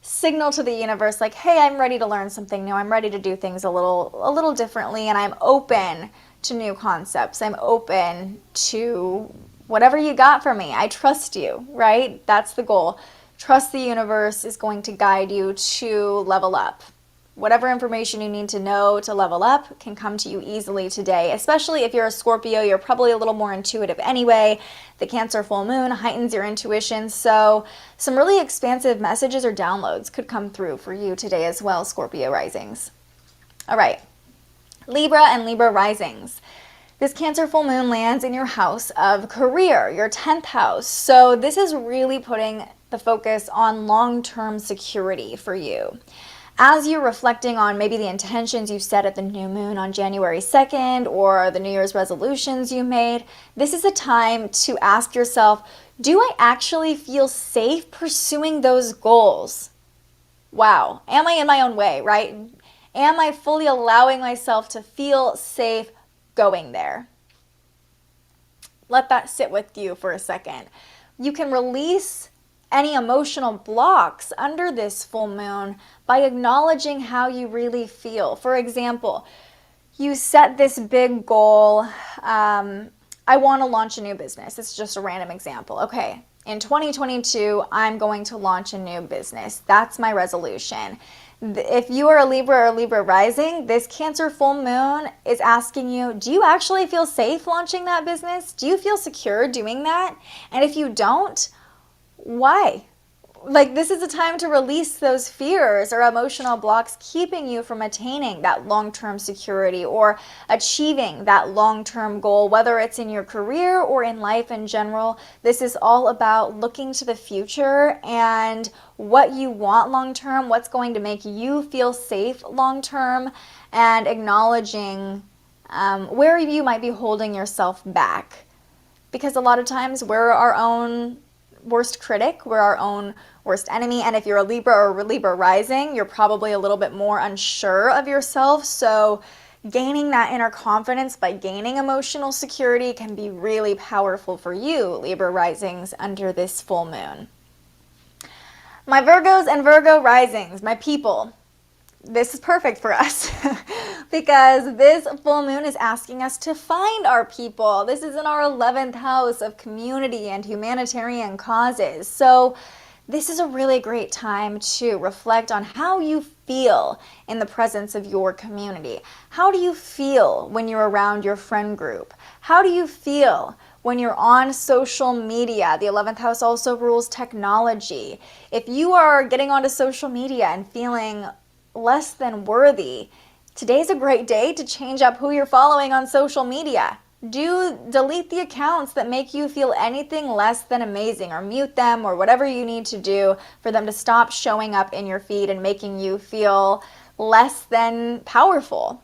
[SPEAKER 5] signal to the universe like, hey, I'm ready to learn something new. I'm ready to do things a little differently, and I'm open to new concepts. I'm open to whatever you got for me. I trust you, right? That's the goal. Trust the universe is going to guide you to level up. Whatever information you need to know to level up can come to you easily today, especially if you're a Scorpio. You're probably a little more intuitive anyway. The Cancer full moon heightens your intuition, so some really expansive messages or downloads could come through for you today as well, Scorpio risings. All right, Libra and Libra risings. This Cancer full moon lands in your house of career, your 10th house. So this is really putting the focus on long-term security for you. As you're reflecting on maybe the intentions you set at the new moon on January 2nd or the New Year's resolutions you made, this is a time to ask yourself, do I actually feel safe pursuing those goals? Wow, am I in my own way, right? Am I fully allowing myself to feel safe going there? Let that sit with you for a second. You can release any emotional blocks under this full moon by acknowledging how you really feel. For example, you set this big goal, I want to launch a new business. It's just a random example. Okay, in 2022, I'm going to launch a new business. That's my resolution. If you are a Libra or Libra rising, this Cancer full moon is asking you, do you actually feel safe launching that business? Do you feel secure doing that? And if you don't, why? Like, this is a time to release those fears or emotional blocks keeping you from attaining that long-term security or achieving that long-term goal, whether it's in your career or in life in general. This is all about looking to the future and what you want long-term, what's going to make you feel safe long-term, and acknowledging where you might be holding yourself back. Because a lot of times we're our own worst critic, we're our own worst enemy, and if you're a Libra or a Libra rising, you're probably a little bit more unsure of yourself, so gaining that inner confidence by gaining emotional security can be really powerful for you, Libra risings, under this full moon. My Virgos and Virgo risings, my people, this is perfect for us because this full moon is asking us to find our people. This is in our 11th house of community and humanitarian causes. So this is a really great time to reflect on how you feel in the presence of your community. How do you feel when you're around your friend group? How do you feel when you're on social media? The 11th house also rules technology. If you are getting onto social media and feeling less than worthy, today's a great day to change up who you're following on social media. delete the accounts that make you feel anything less than amazing, or mute them, or whatever you need to do for them to stop showing up in your feed and making you feel less than powerful.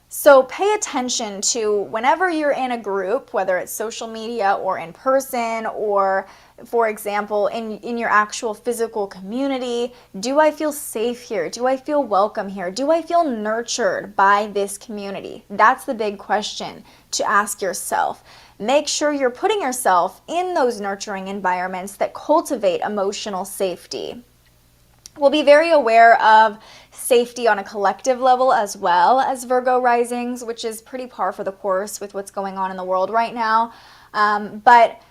[SPEAKER 5] So pay attention to whenever you're in a group, whether it's social media or in person, or for example, in your actual physical community. Do I feel safe here? Do I feel welcome here? Do I feel nurtured by this community? That's the big question to ask yourself. Make sure you're putting yourself in those nurturing environments that cultivate emotional safety. We'll be very aware of safety on a collective level as well as Virgo risings, which is pretty par for the course with what's going on in the world right now. But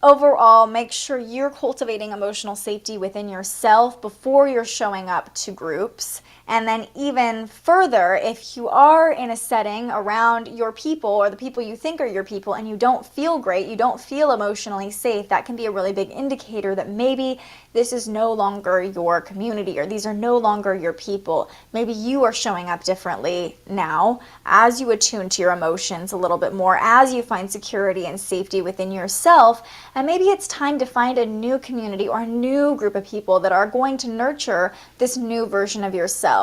[SPEAKER 5] overall, make sure you're cultivating emotional safety within yourself before you're showing up to groups. And then even further, if you are in a setting around your people or the people you think are your people and you don't feel great, you don't feel emotionally safe, that can be a really big indicator that maybe this is no longer your community, or these are no longer your people. Maybe you are showing up differently now as you attune to your emotions a little bit more, as you find security and safety within yourself. And maybe it's time to find a new community or a new group of people that are going to nurture this new version of yourself.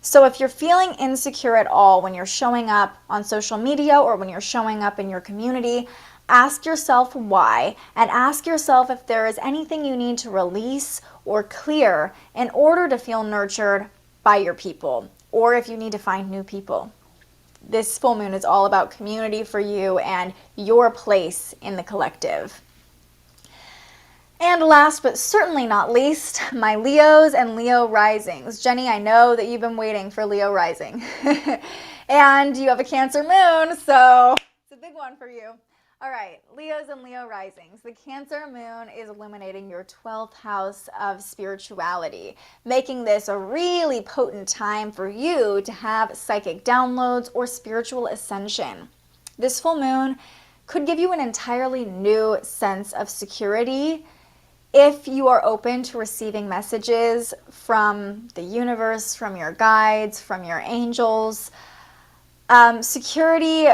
[SPEAKER 5] So if you're feeling insecure at all when you're showing up on social media or when you're showing up in your community, ask yourself why, and ask yourself if there is anything you need to release or clear in order to feel nurtured by your people, or if you need to find new people. This full moon is all about community for you and your place in the collective. And last but certainly not least, my Leos and Leo risings. Jenny, I know that you've been waiting for Leo rising. And you have a Cancer moon, so it's a big one for you. All right, Leos and Leo risings. The Cancer moon is illuminating your 12th house of spirituality, making this a really potent time for you to have psychic downloads or spiritual ascension. This full moon could give you an entirely new sense of security if you are open to receiving messages from the universe, from your guides, from your angels. Security,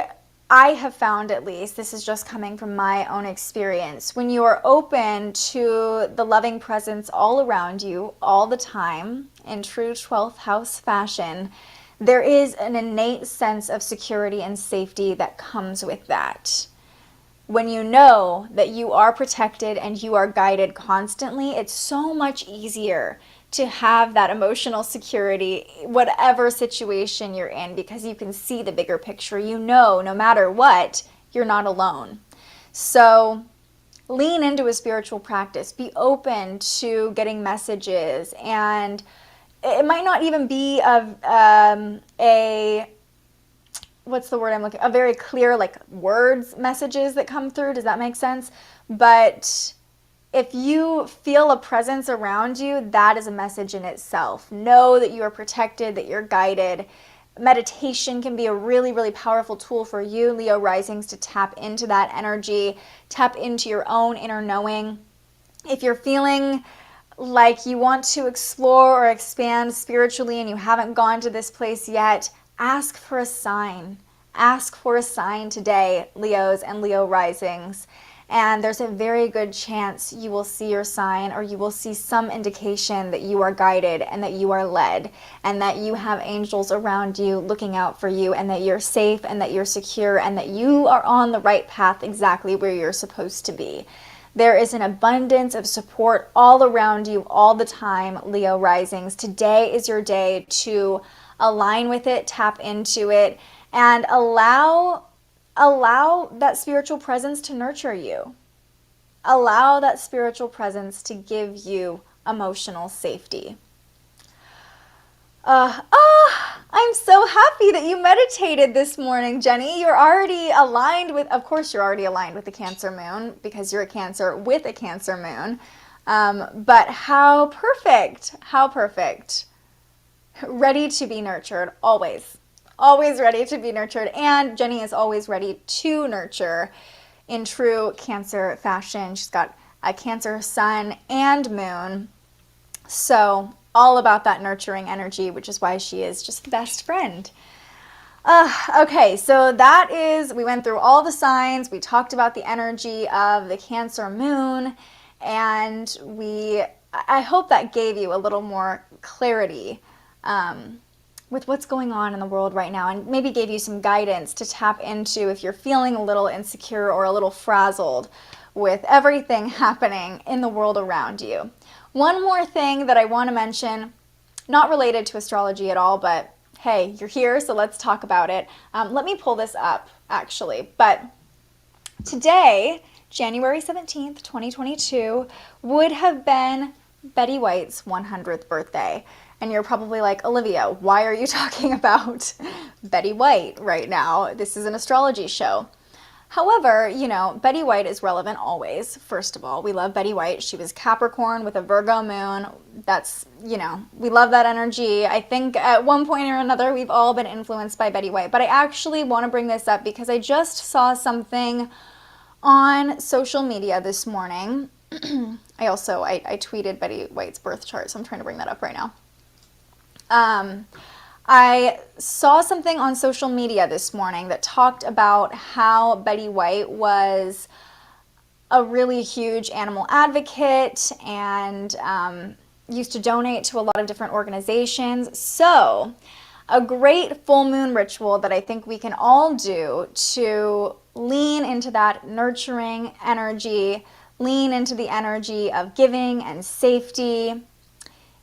[SPEAKER 5] I have found, at least, this is just coming from my own experience, when you are open to the loving presence all around you all the time in true 12th house fashion, there is an innate sense of security and safety that comes with that. When you know that you are protected and you are guided constantly, it's so much easier to have that emotional security, whatever situation you're in, because you can see the bigger picture. You know, no matter what, you're not alone. So lean into a spiritual practice. Be open to getting messages, and it might not even be of what's the word I'm looking, a very clear, like, words, messages that come through. Does that make sense? But if you feel a presence around you, that is a message in itself. Know that you are protected, that you're guided. Meditation can be a really, really powerful tool for you, Leo risings, to tap into that energy, tap into your own inner knowing. If you're feeling like you want to explore or expand spiritually and you haven't gone to this place yet, ask for a sign. Ask for a sign today, Leos and Leo risings. And there's a very good chance you will see your sign, or you will see some indication that you are guided and that you are led and that you have angels around you looking out for you, and that you're safe and that you're secure and that you are on the right path, exactly where you're supposed to be. There is an abundance of support all around you all the time, Leo risings. Today is your day to align with it, tap into it, and allow that spiritual presence to nurture you. Allow that spiritual presence to give you emotional safety. I'm so happy that you meditated this morning, Jenny. You're already aligned with, of course you're already aligned with the Cancer moon, because you're a Cancer with a Cancer moon. But how perfect, how perfect. Ready to be nurtured, always. Always ready to be nurtured. And Jenny is always ready to nurture in true Cancer fashion. She's got a Cancer sun and moon. So all about that nurturing energy, which is why she is just the best friend. Okay, so that is, we went through all the signs, we talked about the energy of the Cancer moon, and I hope that gave you a little more clarity with what's going on in the world right now, and maybe gave you some guidance to tap into if you're feeling a little insecure or a little frazzled with everything happening in the world around you. One more thing that I want to mention, not related to astrology at all, but hey, you're here, so let's talk about it. Let me pull this up, actually. But today, January 17th, 2022, would have been Betty White's 100th birthday. And you're probably like, Olivia, why are you talking about Betty White right now? This is an astrology show. However, you know, Betty White is relevant always. First of all, we love Betty White. She was Capricorn with a Virgo moon. That's, you know, we love that energy. I think at one point or another, we've all been influenced by Betty White. But I actually want to bring this up because I just saw something on social media this morning. I tweeted Betty White's birth chart, so I'm trying to bring that up right now. I saw something on social media this morning that talked about how Betty White was a really huge animal advocate and used to donate to a lot of different organizations. So, a great full moon ritual that I think we can all do to lean into that nurturing energy, lean into the energy of giving and safety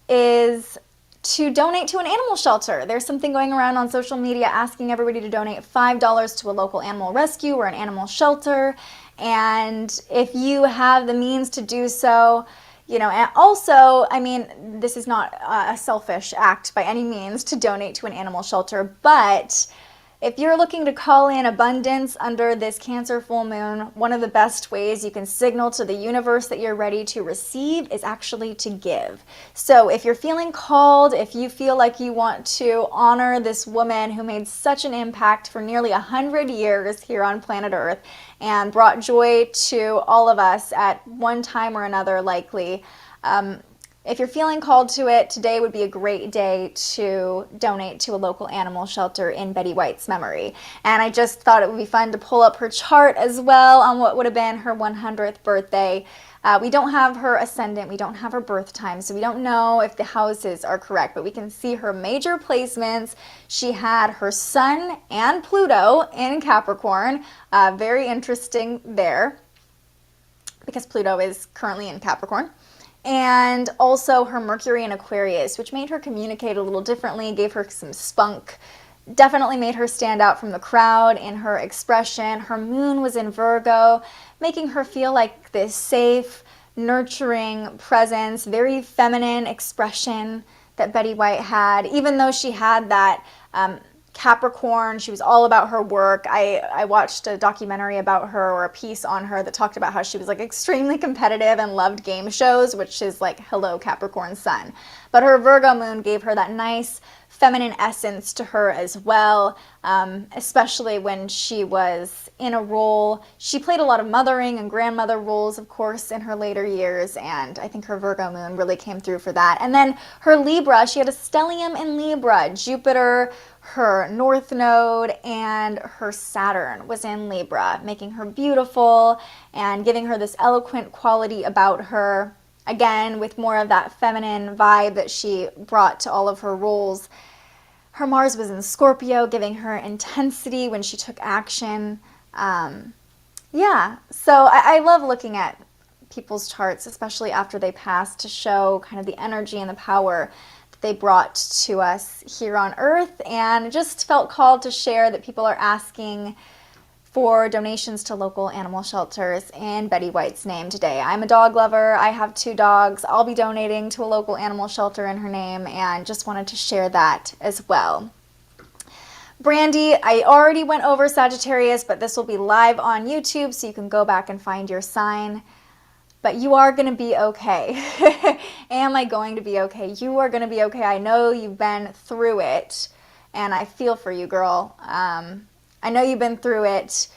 [SPEAKER 5] is to donate to an animal shelter. There's something going around on social media asking everybody to donate $5 to a local animal rescue or an animal shelter. And if you have the means to do so, you know, and also, I mean, this is not a selfish act by any means to donate to an animal shelter, but if you're looking to call in abundance under this Cancer full moon, one of the best ways you can signal to the universe that you're ready to receive is actually to give. So if you're feeling called, if you feel like you want to honor this woman who made such an impact for nearly 100 years here on planet Earth and brought joy to all of us at one time or another likely, if you're feeling called to it, today would be a great day to donate to a local animal shelter in Betty White's memory. And I just thought it would be fun to pull up her chart as well on what would have been her 100th birthday. We don't have her ascendant, we don't have her birth time, so we don't know if the houses are correct, but we can see her major placements. She had her Sun and Pluto in Capricorn. Very interesting there, because Pluto is currently in Capricorn. And also her Mercury in Aquarius, which made her communicate a little differently, gave her some spunk, definitely made her stand out from the crowd in her expression. Her moon was in Virgo, making her feel like this safe, nurturing presence, very feminine expression that Betty White had. Even though she had that Capricorn, she was all about her work. I watched a documentary about her, or a piece on her, that talked about how she was like extremely competitive and loved game shows, which is like, hello Capricorn sun. But her Virgo moon gave her that nice feminine essence to her as well, especially when she was in a role. She played a lot of mothering and grandmother roles, of course, in her later years, and I think her Virgo moon really came through for that. And then her Libra, she had a stellium in Libra. Jupiter, her North Node, and her Saturn was in Libra, making her beautiful and giving her this eloquent quality about her. Again, with more of that feminine vibe that she brought to all of her roles. Her Mars was in Scorpio, giving her intensity when she took action. Yeah, so I love looking at people's charts, especially after they pass, to show kind of the energy and the power that they brought to us here on Earth, and just felt called to share that people are asking for donations to local animal shelters in Betty White's name today. I'm a dog lover. I have 2 dogs. I'll be donating to a local animal shelter in her name, and just wanted to share that as well. Brandy, I already went over Sagittarius, but this will be live on YouTube, so you can go back and find your sign. But you are going to be okay. Am I going to be okay? You are going to be okay. I know you've been through it, and I feel for you, girl. I know you've been through it.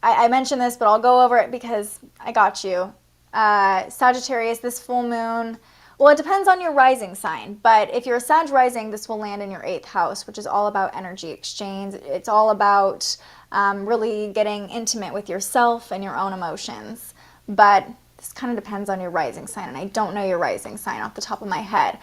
[SPEAKER 5] I mentioned this, but I'll go over it because I got you. Sagittarius, this full moon Well, it depends on your rising sign, but if you're a Sag rising, this will land in your 8th house, which is all about energy exchange. It's all about really getting intimate with yourself and your own emotions. But this kind of depends on your rising sign, and I don't know your rising sign off the top of my head.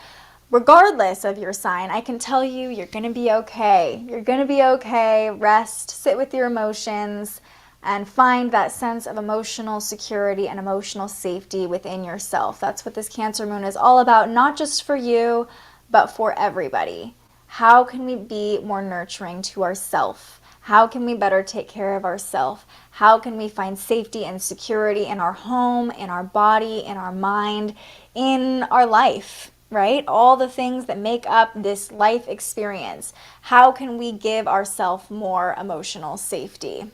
[SPEAKER 5] Regardless of your sign, I can tell you you're going to be okay. You're going to be okay. Rest, sit with your emotions, and find that sense of emotional security and emotional safety within yourself. That's what this Cancer moon is all about, not just for you, but for everybody. How can we be more nurturing to ourselves? How can we better take care of ourselves? How can we find safety and security in our home, in our body, in our mind, in our life, right? All the things that make up this life experience. How can we give ourselves more emotional safety?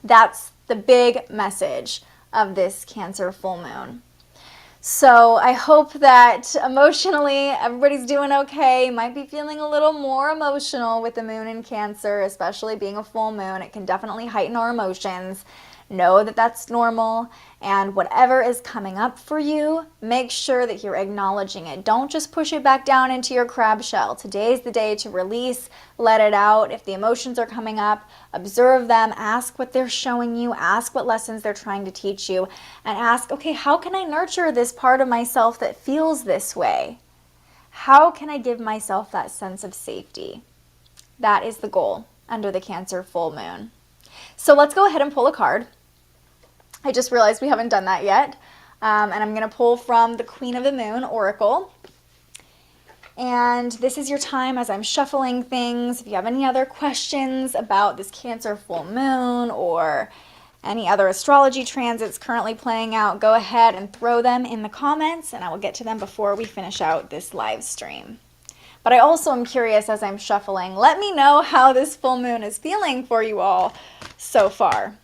[SPEAKER 5] That's the big message of this Cancer full moon. So I hope that emotionally everybody's doing okay. Might be feeling a little more emotional with the moon in Cancer, especially being a full moon. It can definitely heighten our emotions. Know that that's normal, and whatever is coming up for you, make sure that you're acknowledging it. Don't just push it back down into your crab shell. Today's the day to release, let it out. If the emotions are coming up, observe them, ask what they're showing you, ask what lessons they're trying to teach you, and ask, okay, how can I nurture this part of myself that feels this way? How can I give myself that sense of safety? That is the goal under the Cancer full moon. So let's go ahead and pull a card. I just realized we haven't done that yet. And I'm going to pull from the Queen of the Moon Oracle. And this is your time as I'm shuffling things. If you have any other questions about this Cancer full moon or any other astrology transits currently playing out, go ahead and throw them in the comments, and I will get to them before we finish out this live stream. But I also am curious as I'm shuffling, let me know how this full moon is feeling for you all so far.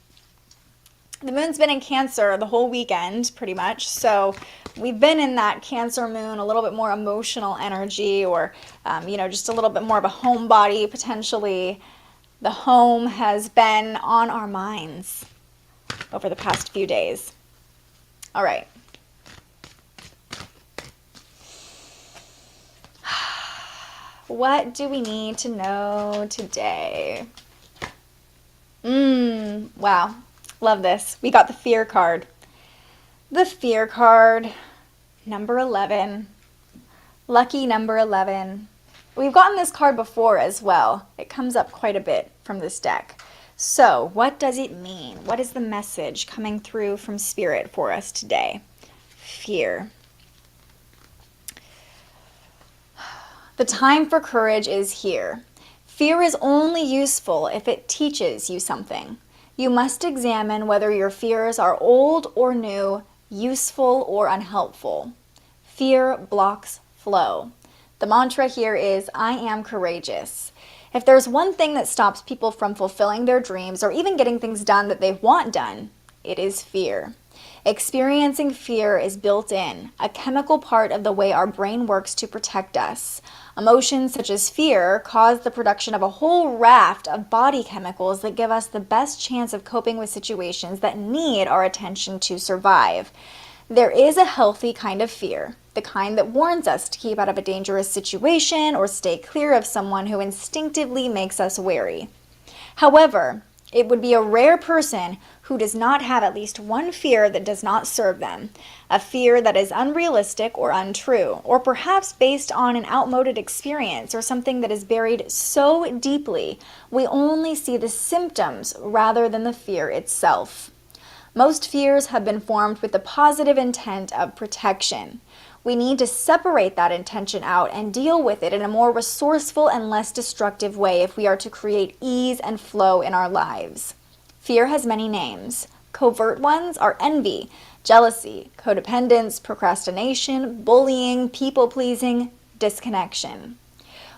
[SPEAKER 5] The moon's been in Cancer the whole weekend, pretty much, so we've been in that Cancer moon, a little bit more emotional energy, or, just a little bit more of a homebody, potentially. The home has been on our minds over the past few days. All right. What do we need to know today? Wow. Love this. We got the Fear card. The Fear card, number 11. Lucky number 11. We've gotten this card before as well. It comes up quite a bit from this deck. So, what does it mean? What is the message coming through from Spirit for us today? Fear. The time for courage is here. Fear is only useful if it teaches you something. You must examine whether your fears are old or new, useful or unhelpful. Fear blocks flow. The mantra here is, I am courageous. If there's one thing that stops people from fulfilling their dreams or even getting things done that they want done, it is fear. Experiencing fear is built in, a chemical part of the way our brain works to protect us. Emotions such as fear cause the production of a whole raft of body chemicals that give us the best chance of coping with situations that need our attention to survive. There is a healthy kind of fear, the kind that warns us to keep out of a dangerous situation or stay clear of someone who instinctively makes us wary. However, it would be a rare person who does not have at least one fear that does not serve them, a fear that is unrealistic or untrue, or perhaps based on an outmoded experience or something that is buried so deeply we only see the symptoms rather than the fear itself. Most fears have been formed with the positive intent of protection. We need to separate that intention out and deal with it in a more resourceful and less destructive way if we are to create ease and flow in our lives. Fear has many names. Covert ones are envy, jealousy, codependence, procrastination, bullying, people-pleasing, disconnection.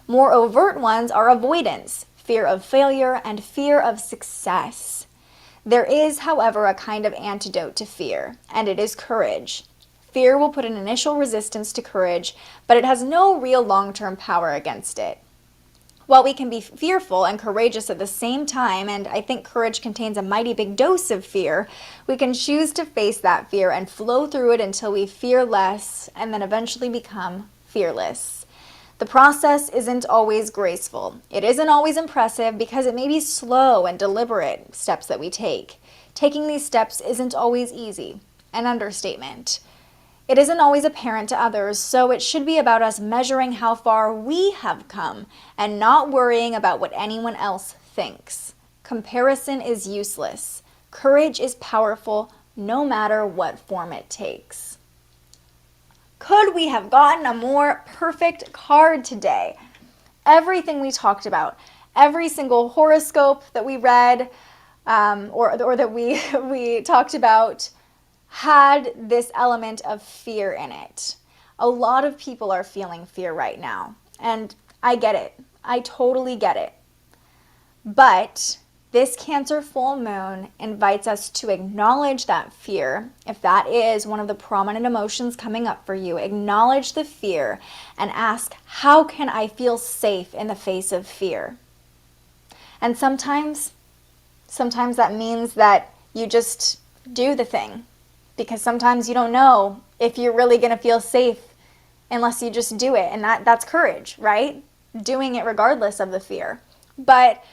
[SPEAKER 5] More overt ones are avoidance, fear of failure, and fear of success. There is, however, a kind of antidote to fear, and it is courage. Fear will put an initial resistance to courage, but it has no real long-term power against it. While we can be fearful and courageous at the same time, and I think courage contains a mighty big dose of fear, we can choose to face that fear and flow through it until we fear less and then eventually become fearless. The process isn't always graceful. It isn't always impressive because it may be slow and deliberate steps that we take. Taking these steps isn't always easy, an understatement. It isn't always apparent to others, so it should be about us measuring how far we have come and not worrying about what anyone else thinks. Comparison is useless. Courage is powerful no matter what form it takes. Could we have gotten a more perfect card today? Everything we talked about, every single horoscope that we read or that we talked about had this element of fear in it. A lot of people are feeling fear right now, and I get it. I totally get it. But this Cancer full moon invites us to acknowledge that fear. If that is one of the prominent emotions coming up for you, acknowledge the fear and ask, how can I feel safe in the face of fear? And sometimes that means that you just do the thing. Because sometimes you don't know if you're really going to feel safe unless you just do it. And that's courage, right? Doing it regardless of the fear. But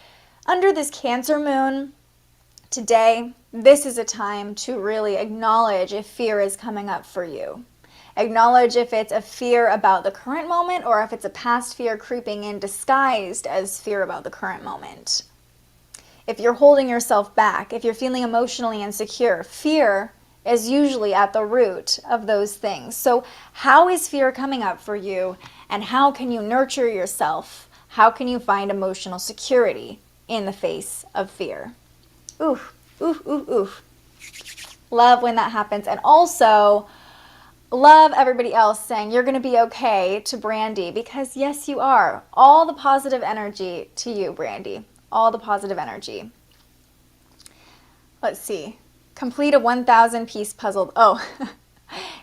[SPEAKER 5] under this Cancer moon today, this is a time to really acknowledge if fear is coming up for you. Acknowledge if it's a fear about the current moment or if it's a past fear creeping in disguised as fear about the current moment. If you're holding yourself back, if you're feeling emotionally insecure, fear is usually at the root of those things. So how is fear coming up for you, and how can you nurture yourself? How can you find emotional security in the face of fear? Oof, oof, oof, oof. Love when that happens. And also love everybody else saying you're going to be okay to Brandy, because yes, you are. All the positive energy to you, Brandy. All the positive energy. Let's see. Complete a 1,000 piece puzzle. Oh,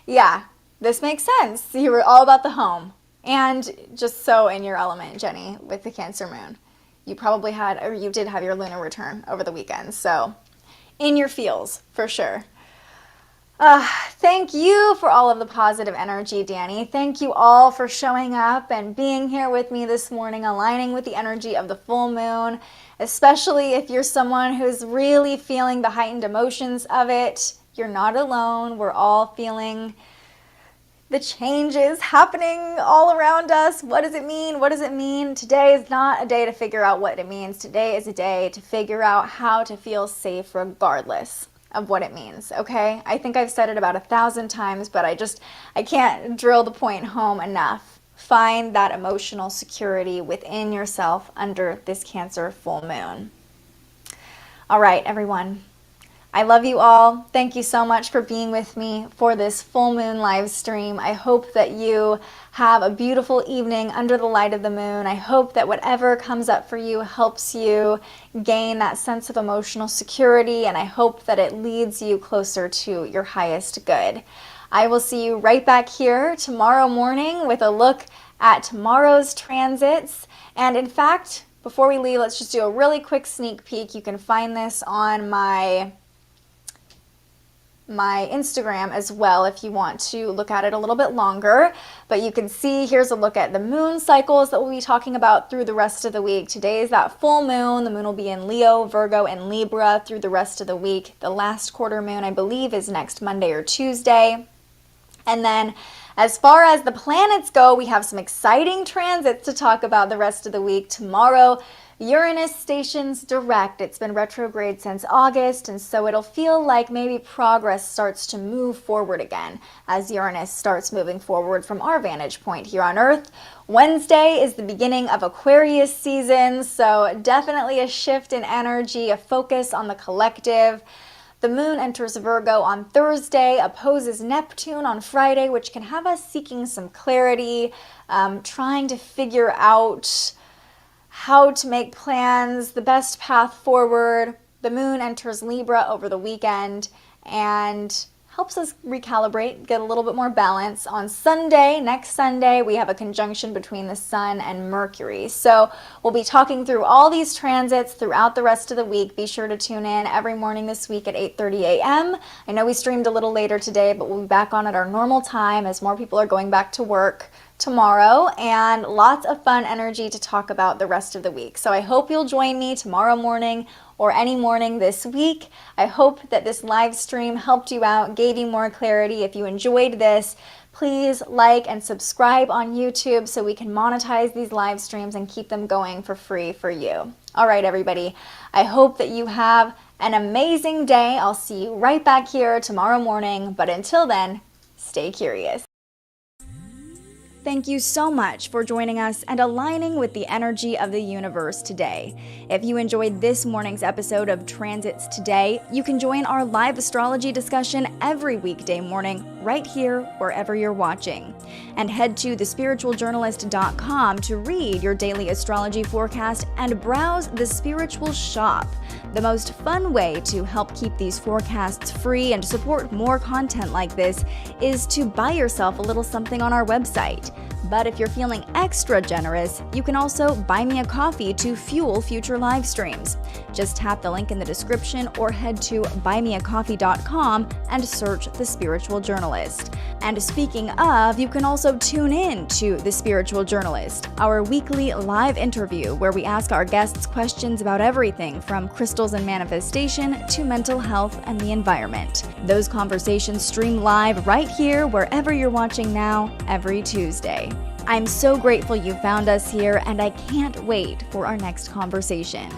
[SPEAKER 5] yeah, this makes sense. You were all about the home. And just so in your element, Jenny, with the Cancer moon. You probably had, or you did have your lunar return over the weekend. So in your feels, for sure. Thank you for all of the positive energy, Danny. Thank you all for showing up and being here with me this morning, aligning with the energy of the full moon, especially if you're someone who's really feeling the heightened emotions of it. You're not alone. We're all feeling the changes happening all around us. What does it mean? What does it mean? Today is not a day to figure out what it means. Today is a day to figure out how to feel safe regardless of what it means, okay? I think I've said it about 1,000 times, but I can't drill the point home enough. Find that emotional security within yourself under this Cancer full moon. All right, everyone. I love you all. Thank you so much for being with me for this full moon live stream. I hope that you have a beautiful evening under the light of the moon. I hope that whatever comes up for you helps you gain that sense of emotional security, and I hope that it leads you closer to your highest good. I will see you right back here tomorrow morning with a look at tomorrow's transits. And in fact, before we leave, let's just do a really quick sneak peek. You can find this on my Instagram as well if you want to look at it a little bit longer. But you can see, here's a look at the moon cycles that we'll be talking about through the rest of the week. Today is that full moon. The moon will be in Leo, Virgo, and Libra through the rest of the week. The last quarter moon, I believe, is next Monday or Tuesday. And then as far as the planets go, we have some exciting transits to talk about the rest of the week. Tomorrow, Uranus stations direct. It's been retrograde since August, and so it'll feel like maybe progress starts to move forward again as Uranus starts moving forward from our vantage point here on Earth. Wednesday is the beginning of Aquarius season, so definitely a shift in energy, a focus on the collective. The moon enters Virgo on Thursday, opposes Neptune on Friday, which can have us seeking some clarity, trying to figure out how to make plans, the best path forward. The moon enters Libra over the weekend and helps us recalibrate, get a little bit more balance. On Sunday, next Sunday, we have a conjunction between the Sun and Mercury. So we'll be talking through all these transits throughout the rest of the week. Be sure to tune in every morning this week at 8:30 a.m. I know we streamed a little later today, but we'll be back on at our normal time as more people are going back to work tomorrow, and lots of fun energy to talk about the rest of the week. So I hope you'll join me tomorrow morning or any morning this week. I hope that this live stream helped you out, gave you more clarity. If you enjoyed this, please like and subscribe on YouTube so we can monetize these live streams and keep them going for free for you. All right, everybody. I hope that you have an amazing day. I'll see you right back here tomorrow morning. But until then, stay curious. Thank you so much for joining us and aligning with the energy of the universe today. If you enjoyed this morning's episode of Transits Today, you can join our live astrology discussion every weekday morning right here wherever you're watching. And head to thespiritualjournalist.com to read your daily astrology forecast and browse the Spiritual Shop. The most fun way to help keep these forecasts free and support more content like this is to buy yourself a little something on our website. But if you're feeling extra generous, you can also buy me a coffee to fuel future live streams. Just tap the link in the description or head to buymeacoffee.com and search The Spiritual Journalist. And speaking of, you can also tune in to The Spiritual Journalist, our weekly live interview where we ask our guests questions about everything from crystals and manifestation to mental health and the environment. Those conversations stream live right here wherever you're watching now every Tuesday. I'm so grateful you found us here, and I can't wait for our next conversation.